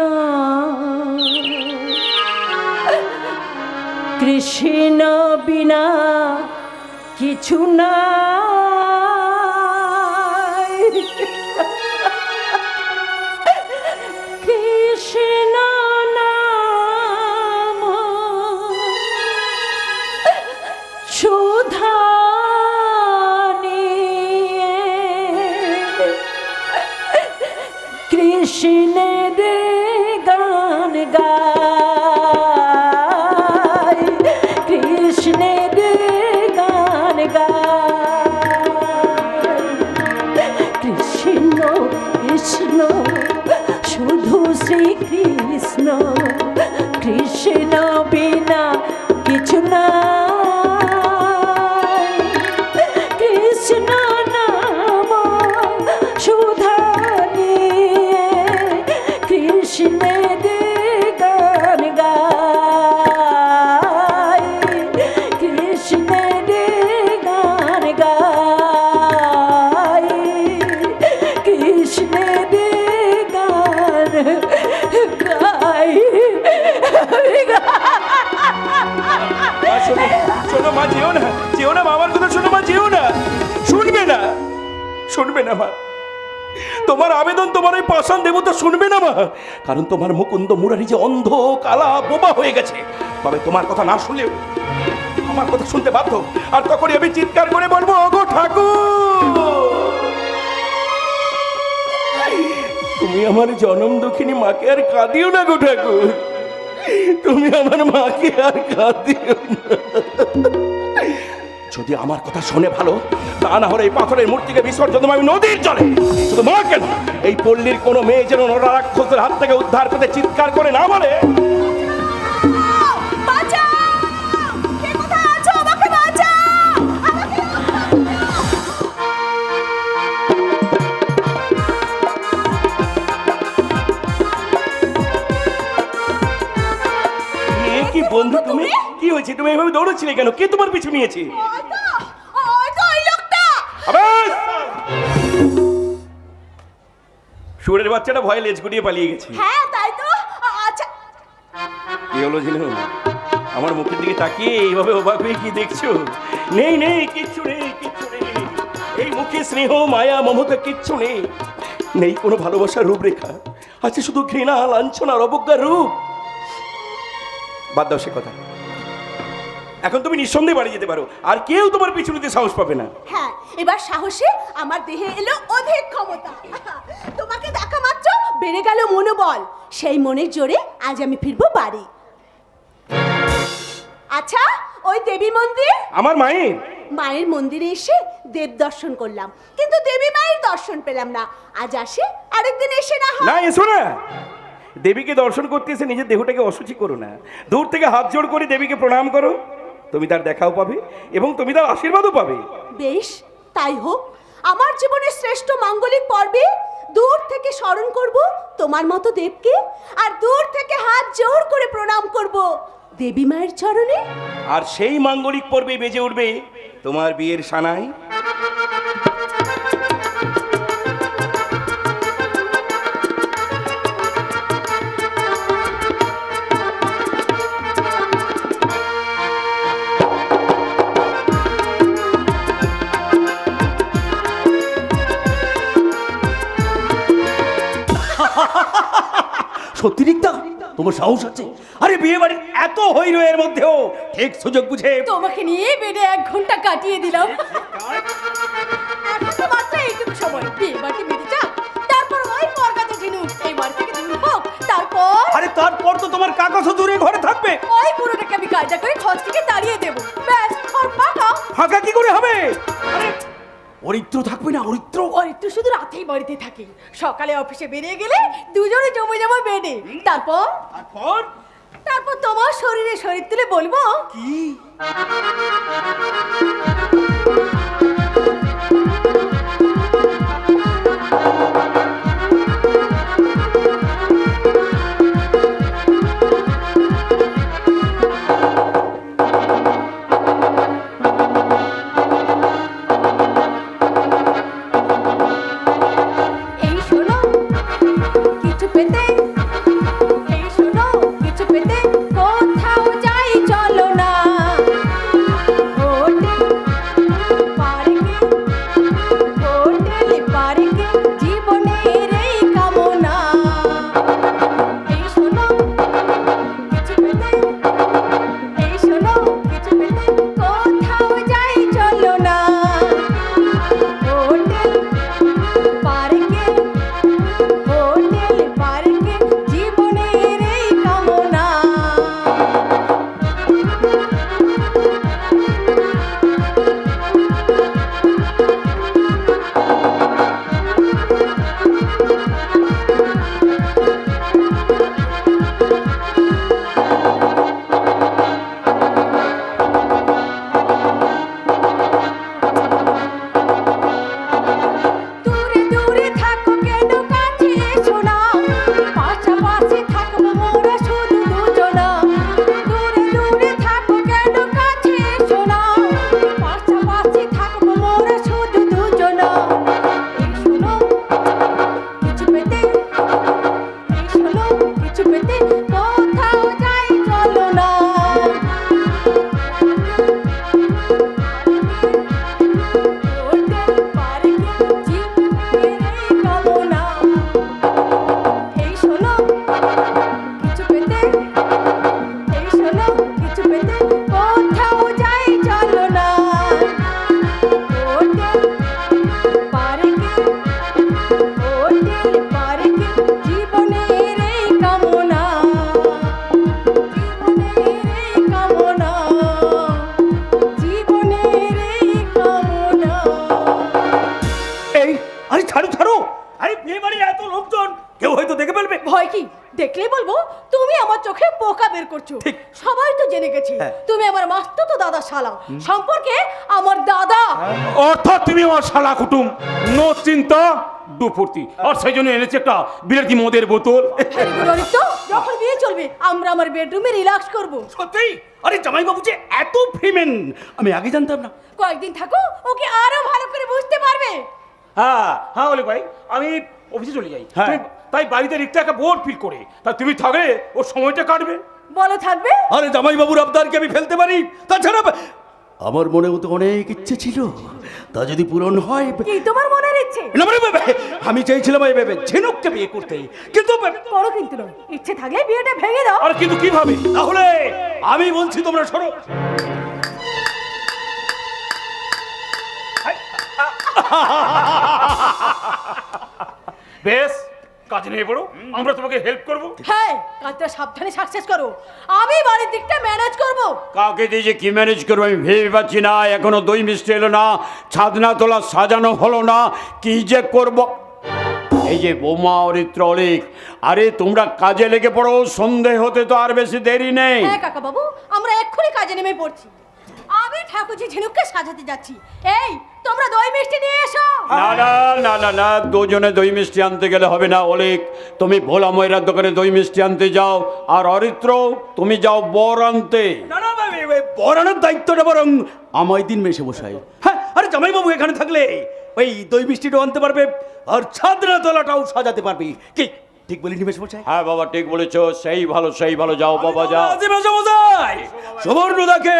কৃষ্ণ বিনা কিছু নাই কৃষ্ণ নাম সুধা নিয়ে কৃষ্ণের গান গায় কৃষ্ণের গান গায় কৃষ্ণ কৃষ্ণ শুধু শ্রীকৃষ্ণ কৃষ্ণ বিনা কিছু নাই কৃষ্ণ নাম সুধা নিয়ে কৃষ্ণের গান গায় কৃষ্ণের গান গায় কৃষ্ণের গান গায় মা, শোনো শোনো মা, যেও না, যেও না, বাবার কথা শোনো মা, যেও না, শুনবে না, শুনবে না মা, তোমার আবেদন তোমার ওই পাষাণ দেবতা শুনবে না মা, কারণ তোমার মুকুন্দ মুরারি যে অন্ধ কালা বোবা হয়ে গেছে। তবে তোমার কথা না শুনলেও আমার কথা শুনতে বাধ্য, আর তখনই আমি চিৎকার করে বলবো, ওগো ঠাকুর, তুমি আমার জনম দুঃখিনী মাকে আর কাঁদিও না গো ঠাকুর, তুমি আমার মাকে আর কাঁদিও না। যদি আমার কথা শুনে ভালো, তা না হলে এই পাথরের মূর্তিকে বিসর্জন দেবো আমি নদীর জলে। শুধু মা কেন, এই পল্লীর কোনো মেয়ে যেন রাক্ষসের হাত থেকে উদ্ধার করতে চিৎকার করে না বলে, কি বন্ধু তুমি, কি হয়েছে, তুমি এইভাবে দৌড়চ্ছিলে কেন, কে তোমার পিছু নিয়েছে? আবার শুয়োরের বাচ্চাটা ভয়ে লেজ গুটিয়ে পালিয়ে গেছে। হ্যাঁ তাই তো। আচ্ছা কি হলো ঝিনু, আমার মুখের দিকে তাকিয়ে এইভাবে অবাক হয়ে কি দেখছো? নেই নেই, কিচ্ছু নেই, কিচ্ছু নেই, এই মুখে স্নেহ মায়া মমতা কিচ্ছু নেই, নেই কোনো ভালোবাসার রূপরেখা, আছে শুধু ঘৃণা লাঞ্ছনা আর অবজ্ঞার রূপ। বাদ দাও সে কথা, এখন তুমি নিঃসন্দেহে বাড়ি যেতে পারো, আর কেউ তোমার পিছু নিতে সাহস পাবে না। হ্যাঁ, এবার সাহসে আমার দেহে এলো অধিক ক্ষমতা। তোমাকে দেখা মাত্র বেড়ে গেল মনোবল। সেই মনের জোরে আজ আমি ফিরবো বাড়ি। আচ্ছা, ওই দেবী মন্দির, আমার মায়ের মায়ের মন্দিরে এসে দেব দর্শন করলাম, কিন্তু দেবী মায়ের দর্শন পেলাম না। আজ আসে, আরেকদিন এসে না হয়। না, এসো না, দেবীকে দর্শন করতে এসে নিজের দেহটাকে অসুচি করো না, দূর থেকে হাত জোড় করে দেবীকে প্রণাম করো, তুমি তার দেখাও পাবে এবং তুমি তার আশীর্বাদও পাবে। বেশ, তাই হোক। আমার জীবনের শ্রেষ্ঠ মাঙ্গলিক পর্বে দূর থেকে স্মরণ করব তোমার মতো দেবকে, আর দূর থেকে হাত জোড় করে প্রণাম করব দেবী মায়ের চরণে। আর সেই মাঙ্গলিক পর্বে বেজে উঠবে তোমার বিয়ের সানাই। সত্যি রিক্তা, তোমার সাহস আছে? আরে বিয়ে বাড়ির এত হইরয়ের মধ্যেও ঠিক সুযোগ বুঝে তোমাকে নিয়ে বেডে 1 ঘন্টা কাটিয়ে দিলাম। এখন তো মাত্র এইটুকু সময়, বিয়ে বাড়ি বেরিয়ে যাক, তারপর ওই পরগাতে ঝিনু এই বাড়ি থেকে দূর হোক, তারপর আরে তারপর তো তোমার কাকা শ্বশুরে ঘরে থাকবে। ওই পুরোটাকে আমি কায়দা করে খরচ থেকে তাড়িয়ে দেবো, ব্যাস ওর ফাঁকা। ফাঁকা কি করে হবে? আরে অরিত্র থাকবে না? অরিত্র ওর একটু শুধু রাতেই বাড়িতে থাকে, সকালে অফিসে বেরিয়ে গেলে দুজনে জমে যাবো বেডে। তারপর তারপর তারপর তোমার শরীরে শরীর তুলে বলবো কি? তুমি আমার মাস্তুতো দাদা শালা, সম্পর্কে আমার দাদা। অর্থাৎ তুমি আমার শালা কুটুম, নো চিন্তা দুপুর্তি। আর সেই জন্য এনেছি একটা বিলেতি মদের বোতল। Very good, Aritra. যখন বিয়ে চলবে আমরা আমার বেডরুমে রিল্যাক্স করব। সত্যি? আরে জামাইবাবু যে এত ফেমেন আমি আগে জানতাম না। কয়েকদিন থাকো, ওকে আরো ভালো করে বুঝতে পারবে। হ্যাঁ হ্যাঁ বলে ভাই, আমি অফিসে চলে যাই, তাই বাড়িতে রিক্তা একটা বোর ফিল করে, তা তুমি থাকলে ওর সময়টা কাটবে। বলো থাকবে? আরে জামাইবাবুর আবদারকে আমি ফেলতে পারি? তাছাড়া আমার মনেও তো অনেক ইচ্ছে ছিল, তা যদি পূরণ হয়। কি তোমার মনের ইচ্ছে? না মানে আমি চাইছিলাম এই ভেবে ঝিনুককে বিয়ে করতে, কিন্তু করো কিন্তু নয়, ইচ্ছে থাকলে বিয়েটা ভেঙে দাও। আর কিন্তু কিভাবে? তাহলে আমি বলছি তোমরা সরো। বেশ, কাজে নিয়ে পড়ো, আমরা তোমাকে হেল্প করব। হ্যাঁ, কাজটা সাবধানে সাকসেস করো, আমি বাড়ির দিকটা ম্যানেজ করব। কাকে দিয়ে যে কি ম্যানেজ করবো আমি ভেবে পাচ্ছি না। এখনো দই মিষ্টি এলো না, ছাদনা তোলা সাজানো হলো না, কি যে করব। এই যে বৌমা, অরিত্র, অলিক, আরে তোমরা কাজে লেগে পড়ো, সন্ধে হতে তো আর বেশি দেরি নেই। হ্যাঁ কাকা বাবু, আমরা এক্ষুনি কাজে নেমে পড়ছি। আমি ঠাকুরজি ঝিনুককে সাজাতে যাচ্ছি। এই তোমরা দই মিষ্টি নিয়ে এসো। না না না না না, দুজনে দই মিষ্টি আনতে গেলে হবে না। অলিক, তুমি ভোলা ময়রার দোকানে দই মিষ্টি আনতে যাও, আর অরিত্র তুমি যাও বর আনতে। না না বরানোর দায়িত্বটা বরং আমায় দিন মেশে বসাই। হ্যাঁ, আরে জামাইবাবু এখানে থাকলে ওই দই মিষ্টিটাও আনতে পারবে, আর ছাদনা তলাটাও সাজাতে পারবি। কি ঠিক বলিনি মেশে বসাই? হ্যাঁ বাবা, ঠিক বলেছো, সেই ভালো সেই ভালো, যাও বাবা যাও। সুবর্ণদাকে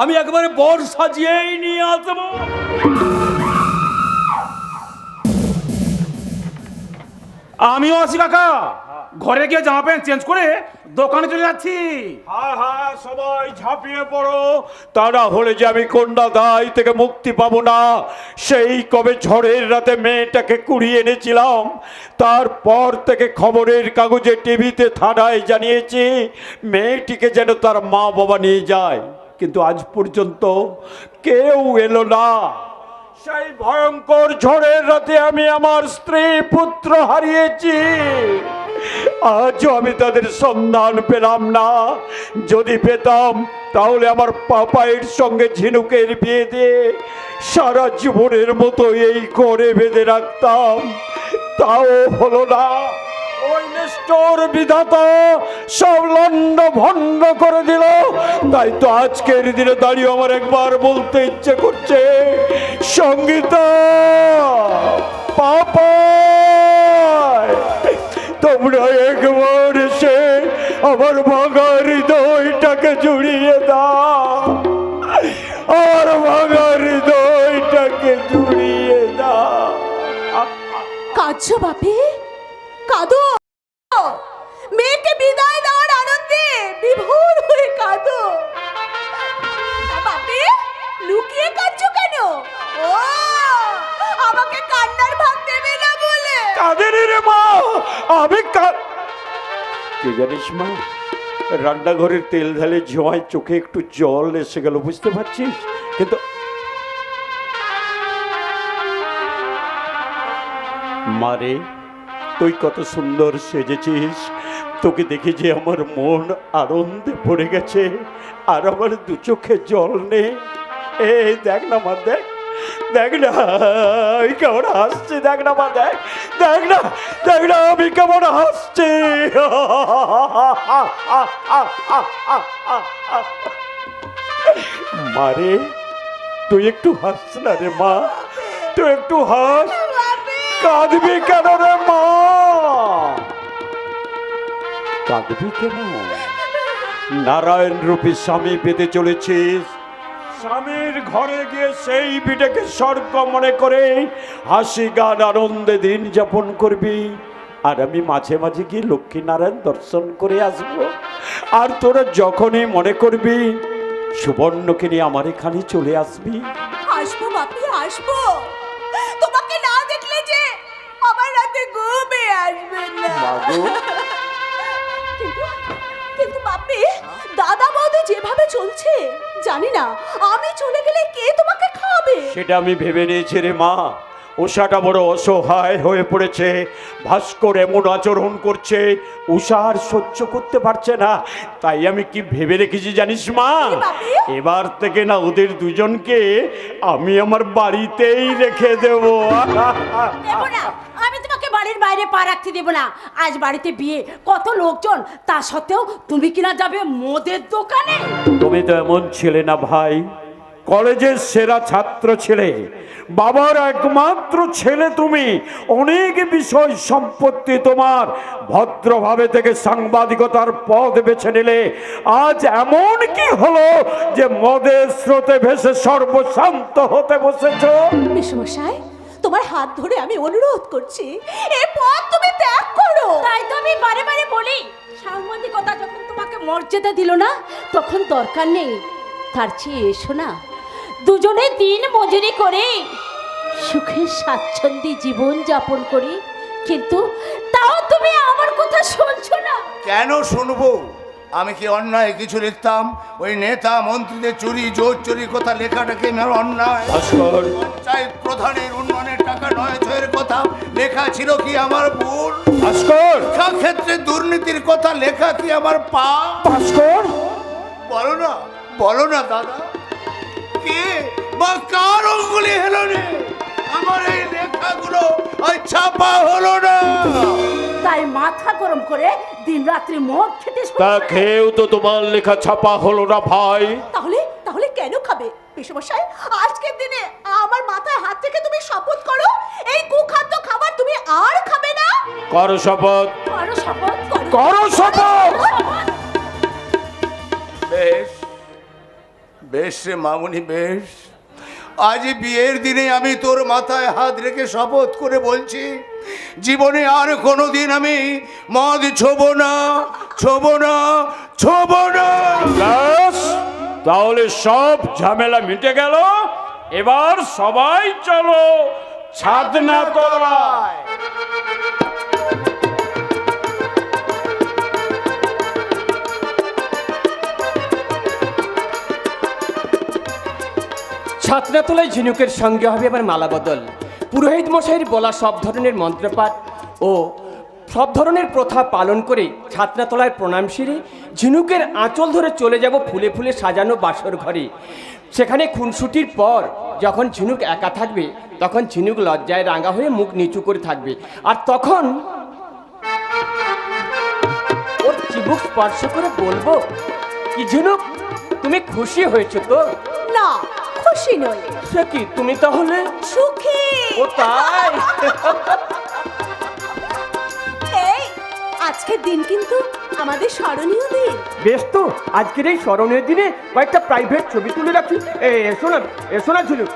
আমি একেবারে বর সাজিয়েই নিয়ে আসবো। আমিও আছি কাকা, ঘরে গিয়ে জামা প্যান্ট চেঞ্জ করে দোকানে চলে যাচ্ছি। হ্যাঁ হ্যাঁ, সবাই ঝাঁপিয়ে পড়ো, তারা হলে যে আমি কন্যা দায় থেকে মুক্তি পাবো না। সেই কবে ঝড়ের রাতে মেয়েটাকে কুড়িয়ে এনেছিলাম, তারপর থেকে খবরের কাগজে, টিভিতে, থানায় জানিয়েছি মেয়েটিকে যেন তার মা বাবা নিয়ে যায়, কিন্তু আজ পর্যন্ত কেউ এলো না। সেই ভয়ঙ্কর ঝড়ের রাতে আমি আমার স্ত্রী পুত্র হারিয়েছি, আজও আমি তাদের সন্ধান পেলাম না। যদি পেতাম তাহলে আমার পাপাইয়ের সঙ্গে ঝিনুকের বিয়ে দিয়ে সারা জীবনের মতো এই ঘরে বেঁধে রাখতাম, তাও হলো না। ওই নিষ্ঠুর বিধাতা সব লন্ড ভন্ড করে দিল। তাই তো আজকের দিনে দাঁড়িয়ে আমার একবার বলতে ইচ্ছে করছে, সঙ্গীতা, পাপাই, তোমরা একবার এসে আমার ভাঙা হৃদয়টাকে জুড়িয়ে দাও, আর ভাঙা হৃদয়টাকে জুড়িয়ে দাও। কাঁদছো বাপে, কাঁদো। মেয়েকে বিদায় দেওয়ার আনন্দে বিভোর হয়ে কাঁদো। বাপে, লুকিয়ে কাঁদছো কেন? ও আমাকে কান্নার ভাগ দেবে না বলে? কাদের রে মা, আমি কে জানিস মা, রান্নাঘরের তেল ঢালে জোয়ায় চোখে একটু জল এসে গেল, বুঝতে পারছিস? কিন্তু মারে, তুই কত সুন্দর সেজেছিস, তোকে দেখে যে আমার মন আনন্দে ভরে গেছে, আর আমার দু চোখে জল নেই। এই দেখ না মা, দেখ দেখ না আমি কেমন হাসছি, দেখ না মা, দেখ দেখ না, দেখ না আমি কেমন হাসছি। মারে, তুই একটু হাস না রে মা, তুই একটু হাস। কাঁদবি কেন রে মা, কাঁদবি কেন? নারায়ণ রূপী স্বামী পেতে চলেছিস, স্বামীর ঘরে গিয়ে সেই বিটাকে স্বর্গ মনে করে হাসি গান আনন্দে দিন যাপন করবি, আর আমি মাঝে মাঝে গিয়ে লক্ষ্মী নারায়ণ দর্শন করে আসবো। আর তোরা যখনই মনে করবি সুবর্ণকে নিয়ে আমার এখানে চলে আসবি। আসবো বাপি, আসবো। তোমাকে না দেখলে যে আমার রাতে ঘুমে আসবে না। কিন্তু বাপি, দাদা বৌদি যেভাবে চলছে, জানি না আমি চলে গেলে কে তোমাকে খাওয়াবে। সেটা আমি ভেবে নিয়েছি রে মা, উষাটা বড় অসহায় হয়ে পড়েছে। ভাস্কর এমন আচরণ করছে, উষা আর সহ্য করতে পারছে না। তাই আমি কি ভেবে রেখেছি জানিস মা, এবার থেকে না ওদের দুজনকে আমি আমার বাড়িতেই রেখে দেব। দেবো না, আমি তোমাকে বাড়ির বাইরে পা রাখতে দেবো না। আজ বাড়িতে বিয়ে, কত লোকজন, তা সত্ত্বেও তুমি কিনা যাবে মদের দোকানে? তুমি তো এমন ছিলে না ভাই, কলেজের সেরা ছাত্র ছিলে, বাবার একমাত্র ছেলে তুমি, অনেক বিষয় সম্পত্তি তোমার, ভদ্রভাবে থেকে সাংবাদিকতার পদ বেছে নিলে। আজ এমন কি হলো যে মদের স্রোতে ভেসে সর্বশান্ত হতে বসেছ? মেসমশাই, তোমার হাত ধরে আমি অনুরোধ করছি, এ পথ তুমি ত্যাগ করো। তাই তো আমি বারে বারে বলি, সাংবাদিকতা যখন তোমাকে মর্যাদা দিল না, তখন দরকার নেই। তার চেয়ে এসো না, দুজনে দিন মজুরি করে সুখে স্বাচ্ছন্দ্যে জীবন যাপন করি। কিন্তু তাও তুমি আমার কথা শুনছো না। কেন শুনবো? আমি কি অন্যায় কিছু লিখতাম? ওই নেতা মন্ত্রীদের চুরি জোর চুরি কথা লেখাটাকে আমার অন্যায়? ভাস্কর, পঞ্চায়েত প্রধানের উন্নয়নের টাকা নয় ছয়ের কথা লেখা ছিল কি আমার ভুল? ভাস্কর, শিক্ষা ক্ষেত্রে দুর্নীতির কথা লেখা কি আমার পাপ? ভাস্কর, বলো না দাদা, কে বা কার অঙ্গুলি হলো না আমার এই লেখাগুলো ওই ছাপা হলো না? তাই মাথা গরম করে দিন রাত্রি মদ খেতে শুরু তা করলে। খেয়েও তো তোমার লেখা ছাপা হলো না ভাই। তাহলে তাহলে কেন খাবে? মেসমশাই, আজকের দিনে আমার মাথায় হাত থেকে তুমি শপথ করো, এই কুখাদ্য খাবার তুমি আর খাবে না। করো শপথ, করো শপথ, করো শপথ। বেশ বেশ রে মামুনি, বেশ। আজ বিয়ের দিনে আমি তোর মাথায় হাত রেখে শপথ করে বলছি, জীবনে আর কোনোদিন আমি মদ ছোবো না, ছোবো না, ছোবো না। ব্যাস, তাহলে সব ঝামেলা মিটে গেল। এবার সবাই চলো ছাদনা তলায়। ছাত্রাতলায় ঝিনুকের সঙ্গে হবে আবার মালা বদল। পুরোহিত মশাইয়ের বলা সব ধরনের মন্ত্রপাঠ ও সব ধরনের প্রথা পালন করে ছাত্রাতলায় প্রণাম সেরে ঝিনুকের আঁচল ধরে চলে যাব ফুলে ফুলে সাজানো বাসর ঘরে। সেখানে খুনসুটির পর যখন ঝিনুক একা থাকবে, তখন ঝিনুক লজ্জায় রাঙা হয়ে মুখ নিচু করে থাকবে। আর তখন ওর চিবুক স্পর্শ করে বলবো, কি ঝিনুক, তুমি খুশি হয়েছো তো? না, খুশি নই। সে কি, তুমি তাহলে সুখী। ও তাই? এই আজকের দিন কিন্তু আমাদের স্মরণীয় দিন। বেশ তো, আজকের এই স্মরণীয় দিনে কয়েকটা প্রাইভেট ছবি তুলে রাখি। এসো না ঝিনুক।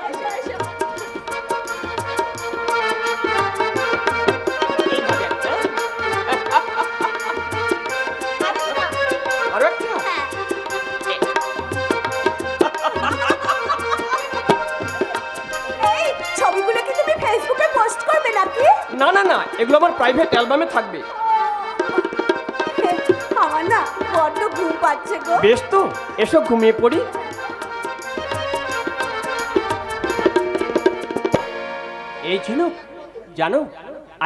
আরো একটা? এই ছবিগুলো কি তুমি ফেসবুকে পোস্ট করবে নাকি? না না না, এগুলো আমার প্রাইভেট অ্যালবামে থাকবে। আমার না বড্ড ঘুম পাচ্ছে গো। বেশ তো, এসো ঘুমিয়ে পড়ি। এই ঝিনুক, জানো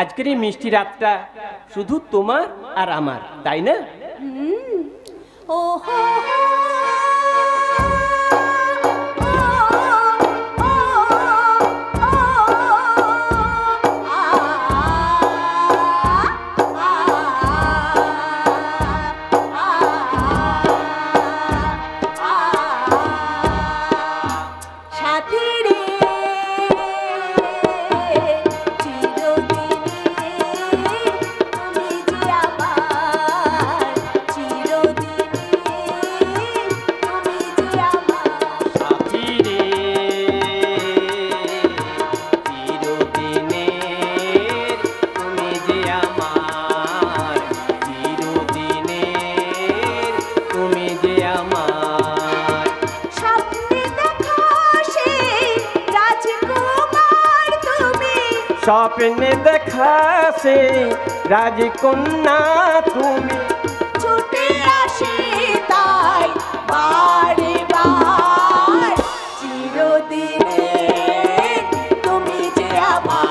আজকের এই মিষ্টি রাতটা শুধু তোমার আর আমার, তাই না? ও হো সাথী রে, চিরদিনে তুমি যে আমার, চিরদিনে তুমি যে আমার। সাথী রে, চিরদিনের তুমি যে আমার, চিরদিনের তুমি যে আমার। স্বপ্নে দেখা সেই রাজকুমার তুমি, স্বপ্নে দেখা সে রাজকন্যা তুমি, ছুটে আসে তাই বারে বার, চিরদিনে তুমি যে আমার।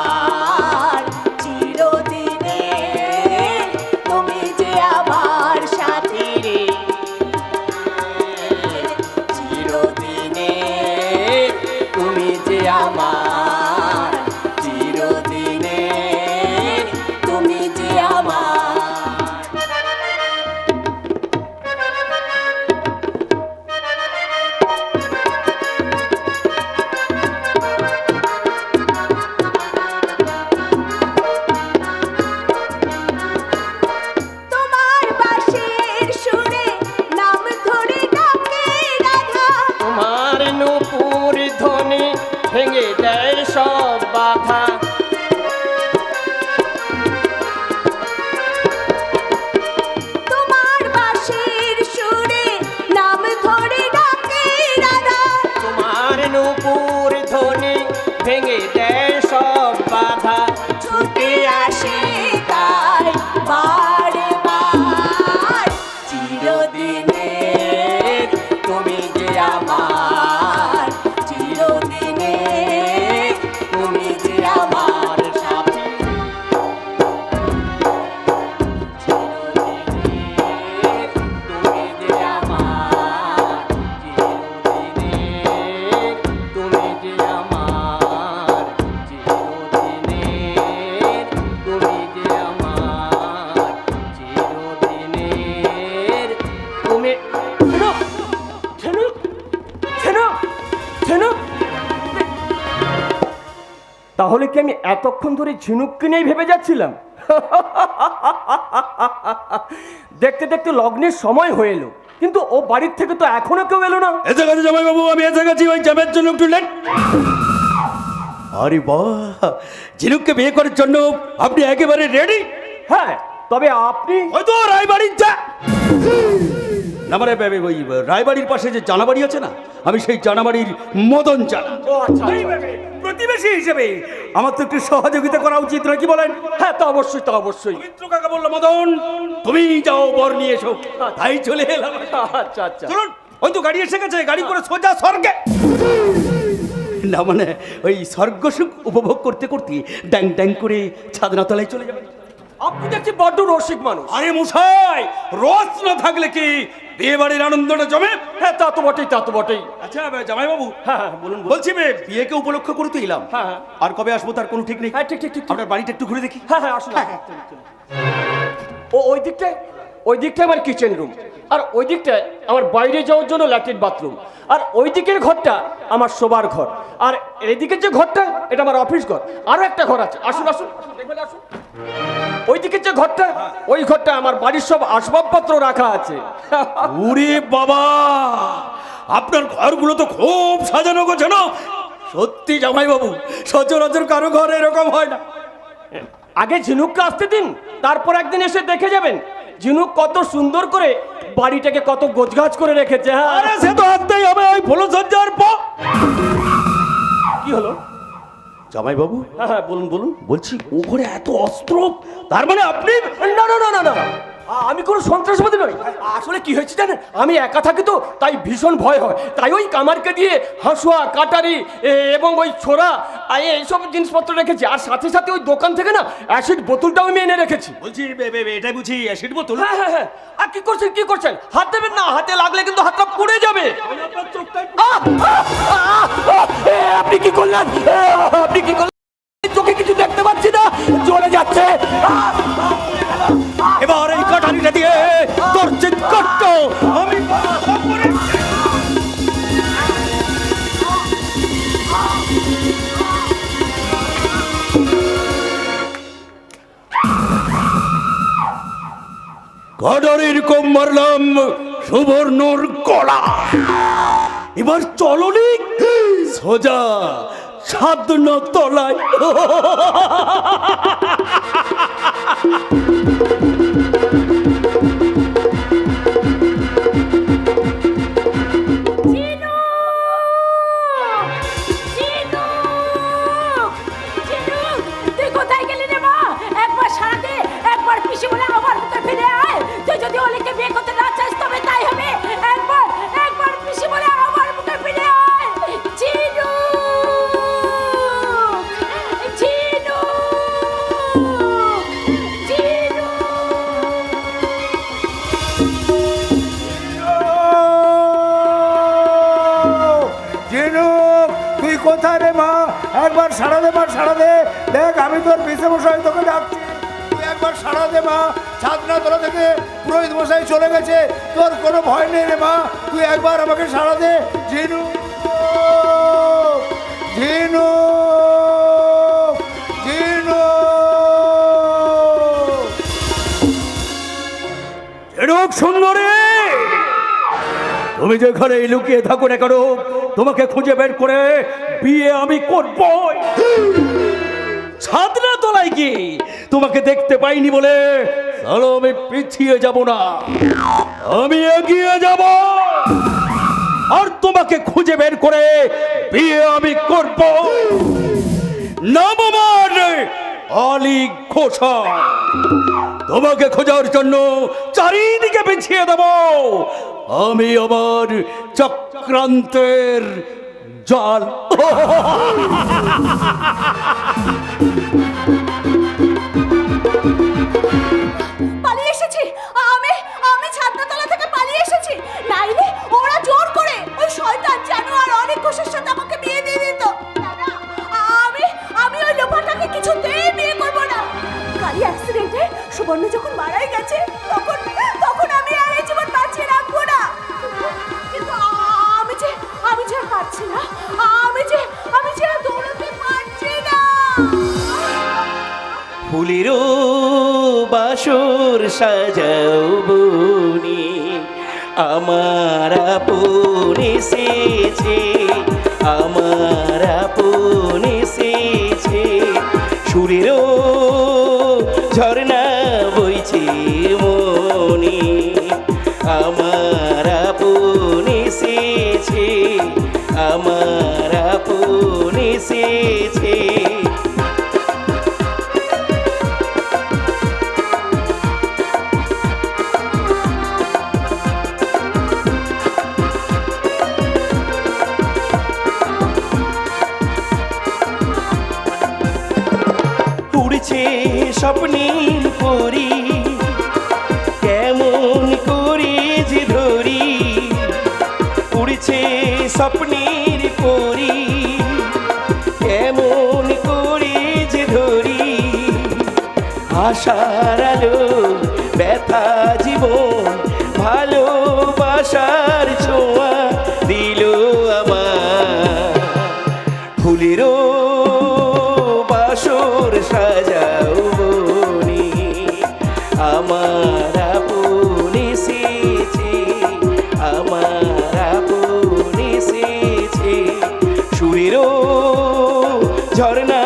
ভেঙে দেয় সব বাধা। তোমার বাঁশির সুরে নাম ধরে ডাকে রাধা, তোমার নূপুর ধ্বনি ভেঙে দেয় সব বাধা। ছুটে আসে তাই বারে বার, চিরদিনের তুমি যে আমার, চিরদিনের তুমি যে আমার সাথী, চিরদিনের তুমি যে আমার, চিরদিনের তুমি যে আমার, চিরদিনের তুমি যে আমার, চিরদিনের তুমি। তাহলে কি আমি এতক্ষণ ধরে ঝিনুককে নিয়েই ভেবে যাচ্ছিলাম? দেখতে দেখতে লগ্নের সময় হয়ে এলো, কিন্তু ও বাড়ির থেকে তো এখনো কেউ এলো না। এসে গেছে জামাইবাবু, আমি এসে গেছি ওই জামের জন্য একটু লেট। আরে বাহ, ঝিনুককে বিয়ে করার জন্য আপনি একেবারে রেডি? হ্যাঁ, তবে আপনি হয়তো রায়বাড়ির যা না, মানে ওই রায়বাড়ির পাশে যে জানাবাড়ি আছে না, আমি সেই জানাবাড়ির মদন জানা। ও আচ্ছা, এই ভেবে, প্রতিবেশী হিসেবে আমার তো একটু সহযোগিতা করা উচিত নয়, কি বলেন? হ্যাঁ তা অবশ্যই, তা অবশ্যই। পবিত্র কাকা বললো, মদন তুমি যাও বর নিয়ে এসো। তাই চলে এলাম। আচ্ছা আচ্ছা, চলুন, ওই তো গাড়ি এসে গেছে, গাড়ি করে সোজা স্বর্গে। না মানে ওই স্বর্গ সুখ উপভোগ করতে করতে ড্যাং ড্যাং করে ছাদনা তলায় চলে যাবে। আপনি দেখছি বড্ড রসিক মানুষ। আরে মশাই, রস না থাকলে কি বিয়ে বাড়ির আনন্দটা জমে? হ্যাঁ তা তো বটেই, তা তো বটেই। আচ্ছা জামাইবাবু, হ্যাঁ বলুন। বলছি বিয়েকে উপলক্ষ করে তো এলাম, হ্যাঁ, হ্যাঁ। আর কবে আসবো তার কোনো ঠিক নেই। হ্যাঁ ঠিক ঠিক ঠিক। আপনার বাড়িটা একটু ঘুরে দেখি। হ্যাঁ হ্যাঁ আসুন। ও ওই দিকটায়, ওই দিকটায় আমার কিচেন রুম, আর ওই দিকটায় আমার বাইরে যাওয়ার জন্য ল্যাট্রিন বাথরুম, আর ওই দিকের ঘরটা আমার শোবার ঘর, আর এদিকের যে ঘরটা এটা আমার অফিস ঘর। আরো একটা ঘর আছে, আসুন আসুন দেখবেন, আসুন। ওই দিকের যে ঘরটা, ওই ঘরটা আমার বাড়ির সব আসবাবপত্র রাখা আছে। ওরে বাবা, আপনার ঘরগুলো তো খুব সাজানো গোছানো। সত্যি জামাইবাবু, সচরাচর কারো ঘর এরকম হয় না। আগে ঝিনুককে আসতে দিন, তারপর একদিন এসে দেখে যাবেন ঝিনুক কত সুন্দর করে বাড়িটাকে কত গোছগাছ করে রেখেছে। হ্যাঁ আরে সে তো আসতেই হবে ওই ফুলসজ্জার পর। কি হলো? জামাইবাবু, হ্যাঁ হ্যাঁ বলুন বলুন। বলছি ও ঘরে এত অস্ত্র, তার মানে আপনি? না না না না না, আমি কোনো সন্ত্রাসবাদী নই। আসলে কি হয়েছে জানেন, আমি একা থাকি তো, তাই ভীষণ ভয় হয়। তাই ওই কামারকে দিয়ে হাঁসুয়া, কাটারি এবং ওই ছোড়া এইসব জিনিসপত্র রেখেছি, আর সাথে সাথে ওই দোকান থেকে না অ্যাসিড বোতলটাও আমি এনে রেখেছি। বলছি এটাই বুঝি অ্যাসিড বোতল? হ্যাঁ হ্যাঁ হ্যাঁ। আর কি করছেন, কি করছেন? হাত দেবেন না, হাতে লাগলে কিন্তু হাতটা পুড়ে যাবে। আপনি কি করলেন? আপনি কি করলেন? চোখে কিছু দেখতে পাচ্ছি না, জ্বলে যাচ্ছে। এবার এই কাঠারিটা দিয়ে তোর চিৎকারট আমি কাঠারির কম মারলাম সুবর্ণর কলা। এবার চলনি সোজা সাধনা তলায়। তুই কোথায় গেলি রে মা? একবার সারা দে, একবার পিসি বলে আমার মুখে ফিরে আয়। তুই যদি অলিকে বিয়ে করতে না চাস তবে তাই হবে। একবার পিসি বলে আমার মুখে ফিরে আয়। চিনু, চিনু, চিনু। ঝিনুক, তুই কোথায় রে মা? একবার সাড়া দে মা, সাড়া দে। দেখ আমি তোর পিসে মশাই তোকে ডাকছি, তুই একবার সাড়া দে মা। ছাদনা তলা থেকে পুরোহিত মশাই চলে গেছে, তোর কোনো ভয় নেই রে মা, তুই একবার আমাকে সাড়া দে। ঝিনুক, ঝিনুক, ঝিনুক। ঝিনুক সুন্দরী, তুমি যেখানে লুকিয়ে থাকো না কেন, তোমাকে খুঁজে বের করে বিয়ে আমি করব। ছাদনা তলায় গিয়ে তোমাকে দেখতে পাইনি বলে চলো আমি পিছিয়ে যাব না, আমি এগিয়ে যাব আর তোমাকে খুঁজে বের করে বিয়ে আমি করব। নাম আমার আলী ঘোষাল। তোমাকে খোঁজার জন্য চারিদিকে বিছিয়ে দেব আমি আমার চক্রান্তের জাল। পালিয়ে এসেছি আমি, আমি ছাদনাতলা থেকে পালিয়ে এসেছি। নাইলে ওরা জোর করে ওই শয়তান জানোয়ার অনেক ঘোষের সাথে আমাকে বিয়ে দিয়ে দিত। দাদা, আমি ওই লোভাটাকে কিছুতেই বিয়ে করব না। গাড়ি অ্যাক্সিডেন্টে সুবর্ণ যখন মারাই গেছে তখন আমি আর এই জীবন বাঁচিয়ে রাখবো না। কিন্তু আমি যে আর পারছি না, আমি যে আর দৌড়াতে পারছি না। ফুলেরও বাসর সাজাও বনি, আমার আপন এসেছে, আমার আপন এসেছে। সুরেরও ঝর্ণা বইছে মনি, আমার আপন এসেছে, আমার আপন এসেছে। উড়ছে স্বপ্নের পরি, কেমন করে যে ধরি। উড়ছে স্বপ্নের পরি, কেমন করে যে ধরি। আশার আলো ব্যথা জীবন, ভালোবাসার ছোঁয়া দিল আমার। ফুলেরও বাসর সাজাও বনি, আমার আপন এসেছে, আমার আপন এসেছে। সুরেরও ঝর্ণা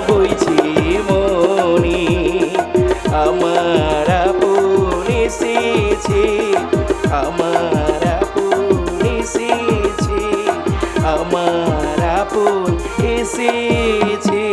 বইছে মনি, আমার আপন এসেছে, আমার আপন এসেছে, আমার আপন এসেছে।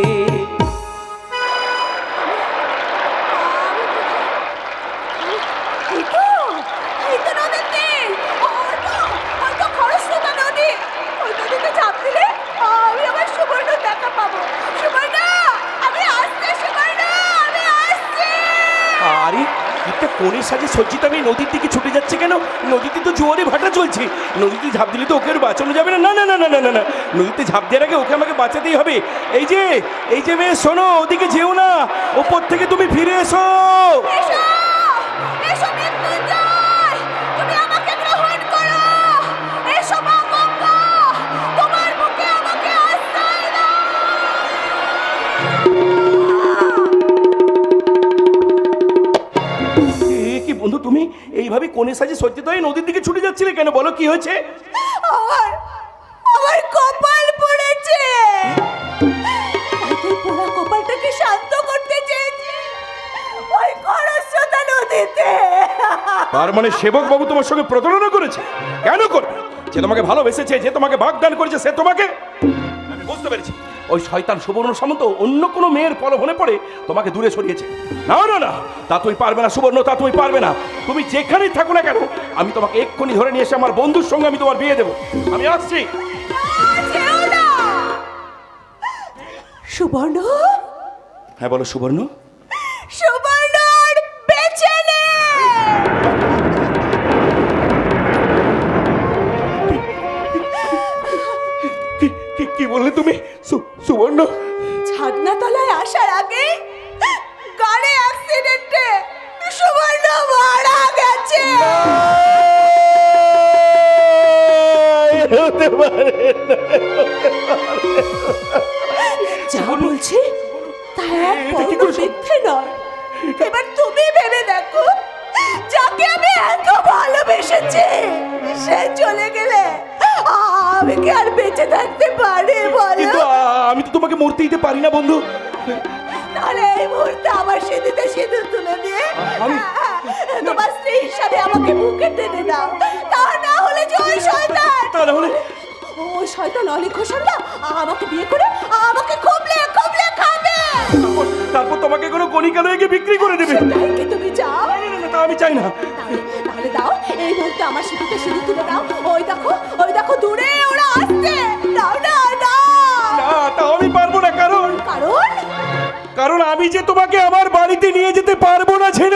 আরে একটা কোণের সাজে সজ্জিত আমি নদীর দিকে ছুটে যাচ্ছে কেন? নদীতে তো জোয়ারে ভাটা চলছে, নদীতে ঝাঁপ দিলে তো ওকে আর বাঁচানো যাবে না। না না না না না না, নদীতে ঝাঁপ দেওয়ার আগে ওকে আমাকে বাঁচাতেই হবে। এই যে মেয়ে শোনো, ওদিকে যেও না, ওপর থেকে তুমি ফিরে এসো। কি বন্ধু, তুমি এইভাবে কোণে সাজে সজ্জিত হয়ে নদীর দিকে ছুটে যাচ্ছিলে কেন? বলো কি হয়েছে? আমার কপাল পড়েছে, তাই পোড়া কপালটাকে শান্ত করতে চেয়েছি ওই খরস্রোতা নদীতে। তার মানে সেবক বাবু তোমার সঙ্গে প্রতারণা করেছে? কেন করবে? যে তোমাকে ভালোবেসেছে, যে তোমাকে বাগদান করেছে, সে তোমাকে, আমি বুঝতে পেরেছি, ওই শয়তান সুবর্ণ সামন্ত অন্য কোনো মেয়ের প্রলোভনে পড়ে তোমাকে দূরে সরিয়েছে। না না না, তা তুমি পারবে না সুবর্ণ, তা তুমি পারবে না। তুমি যেখানেই থাকো না কেন, আমি তোমাকে এক্ষুনি ধরে নিয়ে এসে আমার বন্ধুর সঙ্গে আমি তোমার বিয়ে দেবো। আমি আসছি। সুবর্ণ, হ্যাঁ বলো সুবর্ণ। সুবর্ণ বেঁচে নে। কি বললে তুমি? সুবর্ণ ছাদনাতলায় আসার আগে গাড়ি অ্যাক্সিডেন্টে সুবর্ণ মারা গেছে। হতে পারে যা বলছি তা একদম মিথ্যে নয়। এবার তুমি ভেবে দেখো, যাকে আমি এত ভালোবেসেছি সে চলে গেলে আমি কি আর বেঁচে থাকতে পারি বলো? কিন্তু আমি তো তোমাকে মরতে দিতে পারি না বন্ধু। তাহলে এই মুহূর্তে আমার সিঁদুরে সিঁদুর তুলে দিয়ে তোমার স্ত্রী হিসাবে আমাকে বুকে টেনে দাও। তা না হলে যে ওই শয়তান, তাহলে ওই শয়তান অনেক ঘোষাল না আমাকে বিয়ে করে আমাকে খুবলে খুবলে খাবে। তারপর তোমাকে কোনো কণিকা লয়ে গিয়ে বিক্রি করে দেবে। সেটাই কি তুমি চাও? না, না, না, তা আমি চাই না। তাহলে দাও, এই মুহূর্তে আমার সিঁদুরে সিঁদুর তুলে দাও। ওই দেখো দূরে ওরা আসছে। দাও না, দাও। না, তাও আমি পারবো না। কারণ আমি যে তোমাকে আমার বাড়িতে নিয়ে যেতে পারবো না ছিল।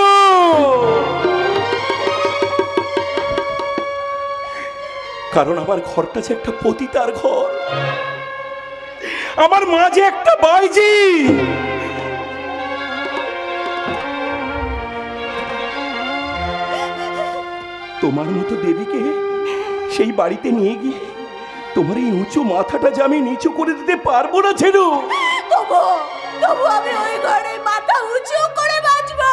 কারণ আমার ঘরটা যে একটা পতিতার ঘর, আমার মা যে একটা বাইজি। তোমার মতো দেবীকে সেই বাড়িতে নিয়ে গিয়ে তোমার এই উঁচু মাথাটা যে আমি নিচু করে দিতে পারবো না ছিল। তবু আমি ওই ঘরে মাথা উঁচু করে বাঁচবো,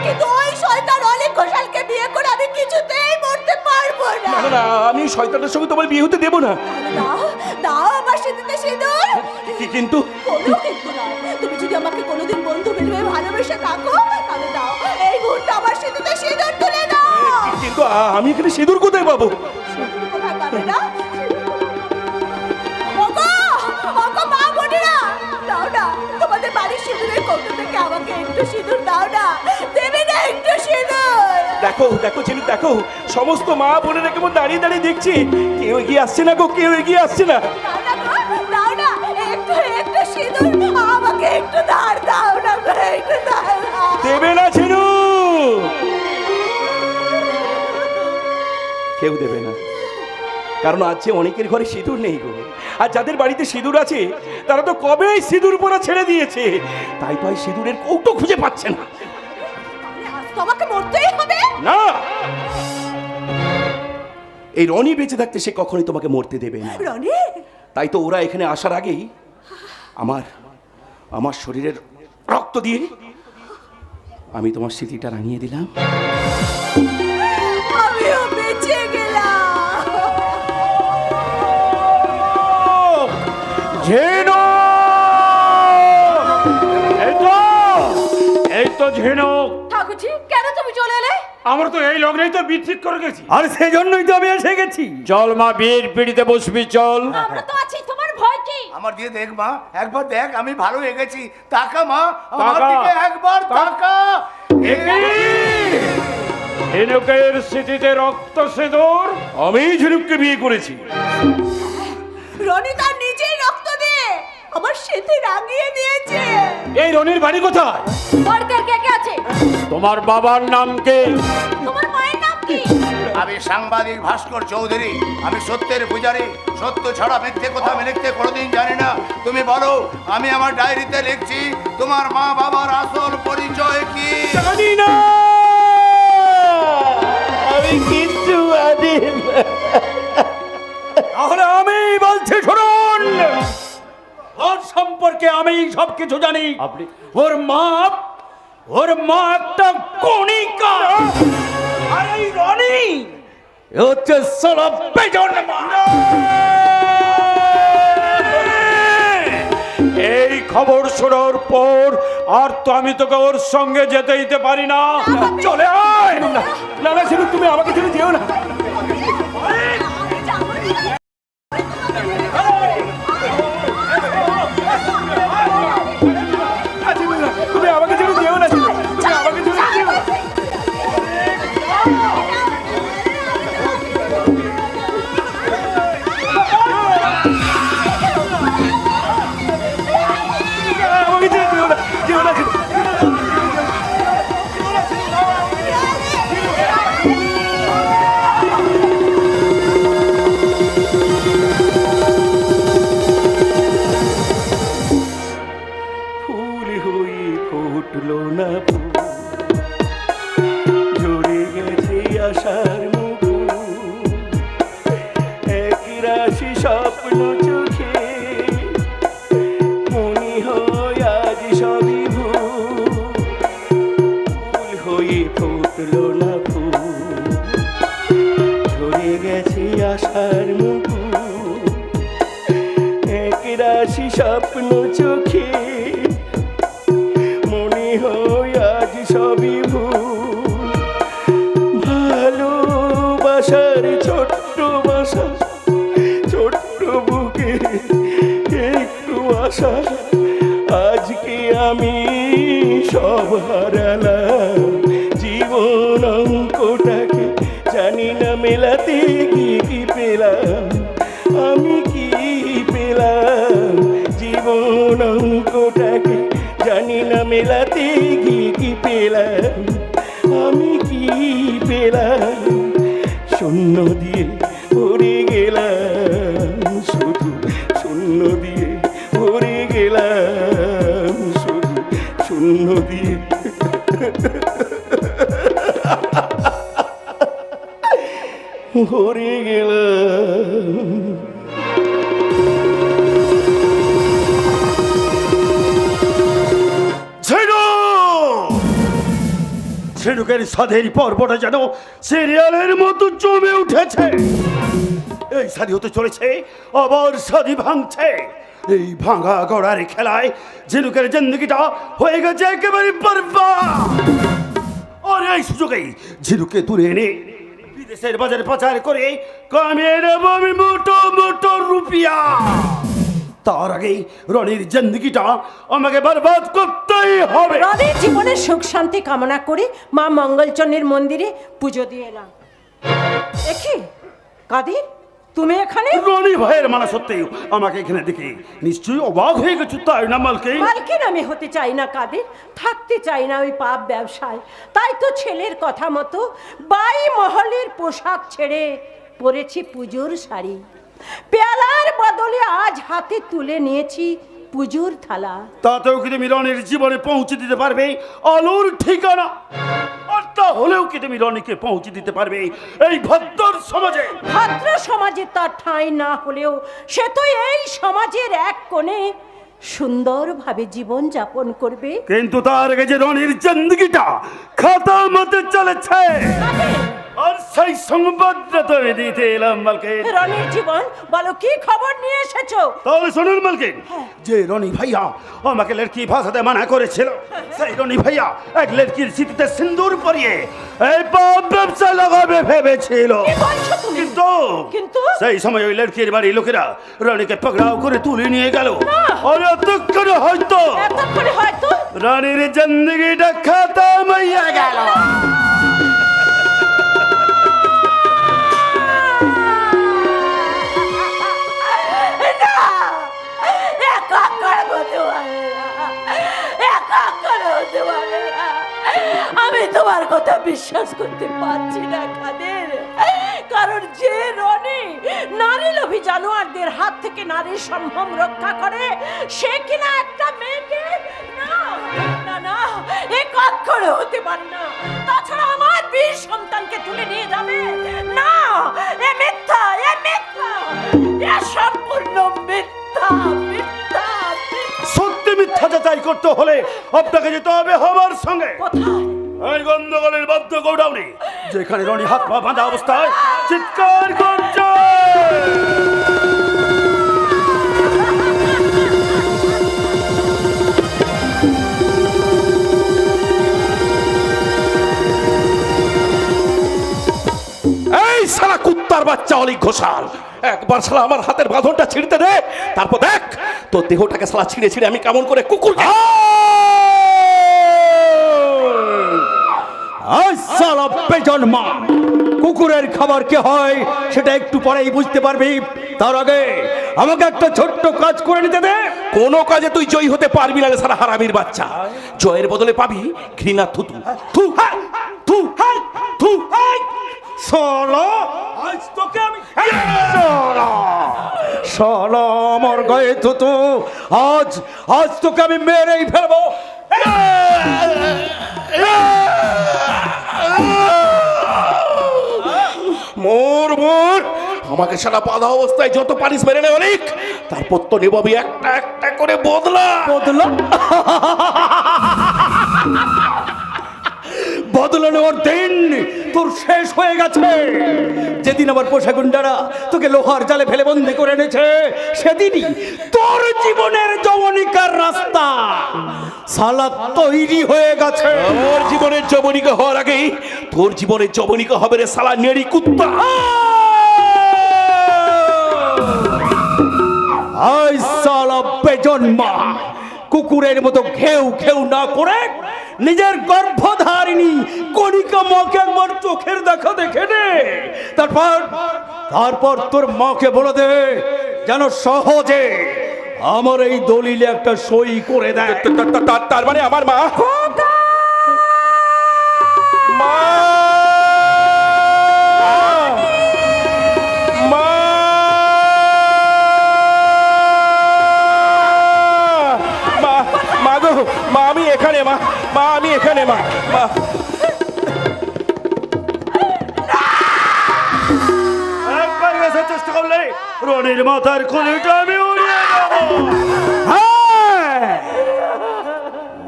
কিন্তু ওই শয়তান অনেক ঘোষালকে বিয়ে করে আমি কিছুতেই মরতে পারবো না। না, না, আমি শয়তানের সঙ্গে তোমার বিয়ে হতে দেবো না। দাও আমার সিঁদুরে সিঁদুর। কিন্তু কোনো কিন্তু না। তুমি যদি আমাকে কোনোদিন বন্ধু ভেবে ভালোবেসে থাকো তাহলে দাও, এই মুহূর্তে আমার সিঁদুরে সিঁদুর তুলে দাও। কিন্তু আমি এখানে সিঁদুর কোথায় পাবো? সিঁদুর কোথায় পাবে না? ওগো মা বোনেরা, দাও না, তোমাদের বাড়ির সিঁদুরের কৌটো থেকে আমাকে একটু সিঁদুর দাও না। দেবে না একটু সিঁদুর? দেখো দেখো ছেলে, দেখো সমস্ত মা বোনেরা কেমন দাঁড়িয়ে দাঁড়িয়ে দেখছি। কেউ এগিয়ে আসছে না গো, কেউ এগিয়ে আসছে না। দাও না, একটু সিঁদুর আমাকে একটু দাও না, একটু দাও। দেবে না ছিল, কেউ দেবে না। কারণ আজ যে অনেকের ঘরে সিঁদুর নেই গো, আর যাদের বাড়িতে সিঁদুর আছে তারা তো কবেই সিঁদুর পরা ছেড়ে দিয়েছে। তাই তো সিঁদুরের কৌটো খুঁজে পাচ্ছে না। তোমাকে মরতেই হবে না, এই রনি বেঁচে থাকতে সে কখনোই তোমাকে মরতে দেবে না। রনি? তাই তো ওরা এখানে আসার আগেই আমার শরীরের রক্ত দিয়ে আমি তোমার স্মৃতিটা রাঙিয়ে দিলাম। আমিও বেঁচে গেলাম। ঝিনুক, এই তো ঝিনুক। ঠাকুরজি, কেন তুমি চলে এলে? আমরা তো এই লগ্নেই তো বিচ্ছিত করে গেছি। আর সেই জন্যই তো আমি এসে গেছি। চল মা, বিয়ের পিড়িতে বসবি, চল। আমরা তো আছি, তোমার ভয় কি? আমার দিয়ে দেখ মা, একবার দেখ আমি ভালো এগেছি। তাকা মা, আমার তাকা। দিকে একবার তাকা। ঝিনুকের স্মৃতিতে রক্ত সিঁদুর। আমি ঝিনুককে বিয়ে করেছি। রনি তার নিজেই রক্ত দিয়ে আমার স্মৃতি রাঙিয়ে দিয়েছে। এই রনির বাড়ি কোথায়? বাড়িতে কে কে আছে? তোমার বাবার নাম কি? তোমার মায়ের নাম কি? আমি সাংবাদিক ভাস্কর চৌধুরী, আমি সত্যের পূজারী। সত্য ছাড়া মিথ্যে কথা আমি লিখতে কোনোদিন জানি না। তুমি বলো, আমি আমার ডায়েরিতে লিখছি তোমার মা বাবার আসল পরিচয় কি? জানি না, আমি কিচ্ছু জানি না। তাহলে আমি বলছি, শুনুন, ওর সম্পর্কে আমি সব কিছু জানি। আপনি? ওর মা একটা কণিকা। আর এই রনি হচ্ছে সালা বেজন মা। এই খবর শোনার পর আর তো আমি তোকে ওর সঙ্গে যেতে দিতে পারি না। চলে আয়। না না ঝিনুক, তুমি আমাকে ছেড়ে যেও না। তুমি আমাকে ছেড়ে যেও না, ঝিনুক, তুমি আমাকে ছেড়ে যেও না। আমাকে ছেড়ে যেও না, যেও না ঝিনুক। চোখে মনে হয় আজ সবই ভুল। ভালোবাসার ছোট্ট বাসা, ছোট্ট বুকে একটু আশা, আজকে আমি সব হারালাম। জীবন অঙ্কটাকে জানি না মেলাতে কি পেলাম, আমি কি পেলাম। জীবন অঙ্কটাকে জানি না মেলাতে কি পেলাম, আমি কি পেলাম। শূন্য দিয়ে ভরে গেলাম, শুধু শূন্য দিয়ে ভরে গেলাম, শুধু শূন্য দিয়ে। ভরে গেলাম। ঝিনুকের সাধের পর্বটা যেন সিরিয়ালের মতো জমে উঠেছে। এই সাদি হতে চলেছে, আবার সাদি ভাঙছে। এই ভাঙা গড়ার খেলায় ঝিনুকের জিন্দগিটা হয়ে গেছে একেবারে বরবাদ। আর এই সুযোগেই ঝিনুকে তুলে এনে বিদেশের বাজারে পাচার করে কামিয়ে নেব আমি মোটো মোটো রুপিয়া। তার আগেই রনির জিন্দগিটা আমাকে বরবাদ করতেই হবে। রনির জীবনের সুখ শান্তি কামনা করে মা মঙ্গলচন্ডীর মন্দিরে পুজো দিয়ে এলাম। দেখি কাদের, তুমি এখানে? রনি ভাইয়ের মানা সত্ত্বেও আমাকে এখানে দেখে নিশ্চয়ই অবাক হয়ে গেছো, তাই না মালকে? মালকিন আমি হতে চাই না কাদের, থাকতে চাই না ওই পাপ ব্যবসায়। তাই তো ছেলের কথা মতো বাই মহলের পোশাক ছেড়ে পরেছি পুজোর শাড়ি। পেয়ালার বদলে আজ হাতে তুলে নিয়েছি পুজোর থালা। তাতেও কি তুমি রনির জীবনে পৌঁছে দিতে পারবে আলোর ঠিকানা? আর তাহলেও কি তুমি রনিকে পৌঁছে দিতে পারবে এই ভদ্র সমাজে? ভদ্র সমাজে তার ঠাঁই না হলেও সে তো এই সমাজের এক কোণে সুন্দরভাবে জীবন যাপন করবে। কিন্তু তার আগে যে রনির জিন্দগিটা খাতা মতে চলেছে, আর সেই সংবাদটা তো আমি দিতে এলাম মালকে। রনির জীবন বলো, কি খবর নিয়ে এসেছো? তাহলে শুনুন মালকিন, যে রনি ভাইয়া আমাকে লড়কি ভাষাতে মানা করেছিল, সেই রনি ভাইয়া এক লড়কির স্মৃতিতে সিন্দুর পরিয়ে এই পাপ ব্যবসা লাগাবে ভেবেছিল। কি বলছো তুমি? কিন্তু সেই সময় ওই লড়কির বাড়ির লোকেরা রনিকে পকড়াও করে তুলে নিয়ে গেল। আর এতক্ষণে হয়তো রনির জিন্দগিটা খতম হয়ে গেল। আমি তোমার কথা বিশ্বাস করতে পারছি না কাদের, কারণ যে রনি নারী লোভী জানোয়ারদের হাত থেকে নারীর সম্ভ্রম রক্ষা করে, সে কিনা একটা মেয়েকে না না না, এ কখনো হতে পারে না। তাছাড়া আমার বীর সন্তানকে তুলে নিয়ে যাবে না, এ মিথ্যা, এ মিথ্যা, এ সম্পূর্ণ মিথ্যা, মিথ্যা। সত্যি মিথ্যা যাচাই করতে হলে আপনাকে যেতে হবে আমার সঙ্গে। কোথায়? এই গন্ডগোলের বাধ্য গোডাউনে, যেখানে রনি হাত পা বাঁধা অবস্থায় চিৎকার করছে। এই শালা কুত্তার বাচ্চা অলিক ঘোষাল, একবার শালা আমার হাতের বাঁধনটা ছিঁড়তে দে, তারপর দেখ তোর দেহটাকে শালা ছিঁড়ে ছিঁড়ে আমি কেমন করে কুকুর। জন্মা কুকুরের খাবার কি হয় সেটা একটু পরেই বুঝতে পারবি। তার আগে আমাকে একটা ছোট্ট কাজ করে নিতে দে। কোনো কাজে তুই জয়ী হতে পারবি না রে সারা হারামির বাচ্চা। জয়ের বদলে পাবি ঘৃণা থুতু। থু হ্যাঁ থু হ্যাঁ থু হ্যাঁ। শালা আজ তোকে আমি শালা আমার গায়ে তো আজ আজ তোকে আমি মেরেই ফেলবো। মোর মোর আমাকে সারা বাধা অবস্থায় যত পারিস মেরে নে অনেক, তারপর তো নেবাবি একটা একটা করে বদলা। বদলা বদলে নেওয়ার দিন তোর শেষ হয়ে গেছে। যেদিন আমার পোষা গুন্ডারা তোকে লোহার জালে ফেলে বন্দি করে এনেছে, সেদিনই তোর জীবনের যবনিকার রাস্তা সালা তৈরি হয়ে গেছে। আমার জীবনের যবনিকা হওয়ার আগেই তোর জীবনের যবনিকা হবে রে শালা নেড়ি কুত্তা। আই সালা বেজন্মা, কুকুরের মতো ঘেউ ঘেউ না করে নিজের গর্ভধারিণী কণিকা মাকে একবার চোখের দেখা দেখে নে। তারপর তোর মাকে বলে দে যেন সহজে আমার এই দলিলে একটা সই করে দেয়। তার মানে আমার মা মা মা মা মা গো মা, আমি এখানে মা, মা আমি এখানে মা, মা একবার বেসার চেষ্টা করলে রনির মাথার খুলিটা আমি উড়িয়ে দেব। হ্যাঁ,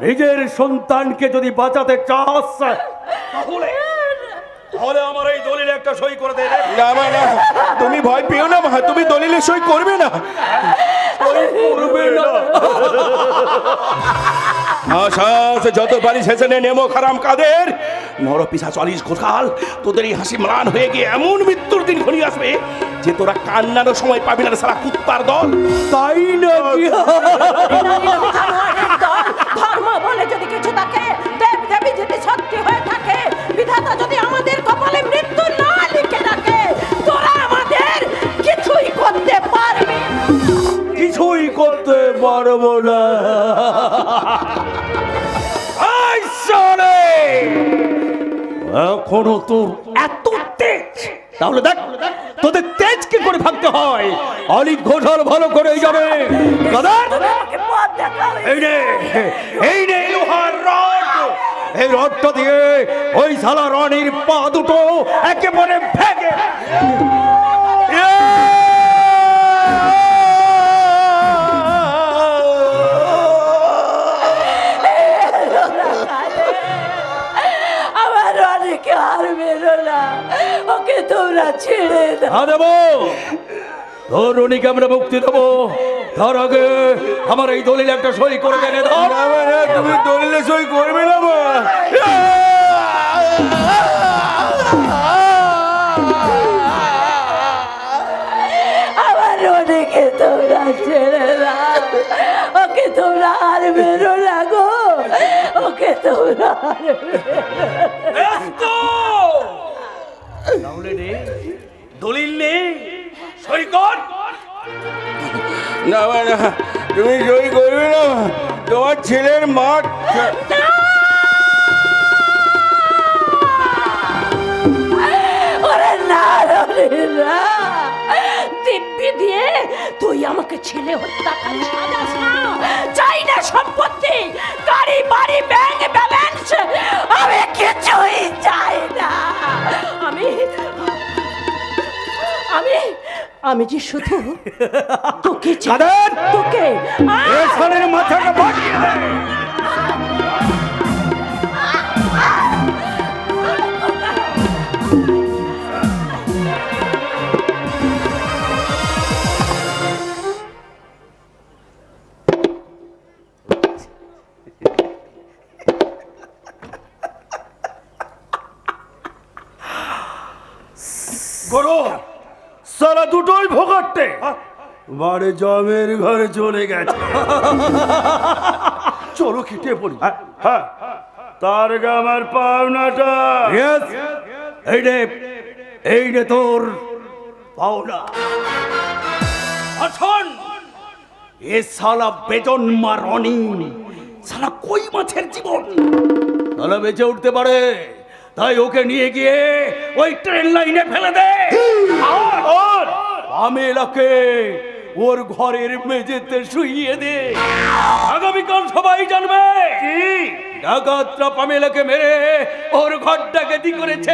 নিজের সন্তানকে যদি বাঁচাতে চাস তাহলে আমার এই দলিলে একটা সই করে দে। না মা না, তুমি ভয় পেও না মা, তুমি দলিলে সই করবে না। যত পারি শেষে নেমো খারাম কাদের নর পিসা 40 গোকাল, তোদের এই হাসি ম্লান হয়ে গিয়ে এমন মৃত্যুর দিন ঘনিয়ে আসবে যে তোরা কান্নারও সময় পাবি না রে সারা কুত্তার দল। তাই নাকি? ধর্ম বলে যদি কিছু থাকে, দেব দেবী যদি সত্যি হয়ে থাকে, বিধাতা যদি আমাদের কপালে মৃত্যু না লিখে রাখে, তোরা আমাদের কিছুই করতে পারবি না। কিছুই করতে পারবো না। এই শালে, এখনো তোর এত তেজ, তাহলে দেখ তোদের তেজ কি করে ভাবতে হয়। অলিক ঘোষাল ভালো করে যাবে। এই নে লোহার রড, এই রডটা দিয়ে ওই শালা রনির পা দুটো একেবারে ভেঙে আমার অনেকে আর বেরো না, ওকে তোমরা ছেড়ে দাও। দেবো তোর রনিকে আমরা মুক্তি দেবো। ধর আগে আমার এই দলিলে একটা সই করে দেনে। ধর, তুমি দলিলে সই করবে না মা? আমার অনেকে তোমরা ছেড়ে দাও, ওকে তোমরা আর বেরো না গো, ওকে তোমরা আর তাহলে নে দলিল নে, সই কর। না মা না, তুমি সই করবে না মা, তোমার ছেলের মা। ওরে না রে না, দিব্যি দিয়ে তুই আমাকে ছেলে হত্যাকারী সাজাস না। চাই না সম্পত্তি, গাড়ি বাড়ি ব্যাংক ব্যালেন্স, আমি কিছুই চাই না। আমি যে শুধু তোকে চাই, তোকে মাথাটা বাড়িয়ে দে। গরু সারা দুটোই ভোগাটে বাড়ি জমের ঘরে চলে গেছে। চলো খেটে পড়ি। হ্যাঁ, তার আমার পাওনাটা। এই রে তোর পাওনা। আসুন, এ শালা বেজন্মা রনি, শালা কই মাছের জীবন, শালা বেঁচে উঠতে পারে, তাই ওকে নিয়ে গিয়ে ওই ট্রেন লাইনে ফেলে দে। আর পামেলাকে ওর ঘরের মেঝেতে শুইয়ে দে। আগামীকাল সবাই জানবে ডাকাতরা পামেলাকে মেরে ওর ঘরটাকে দি করেছে।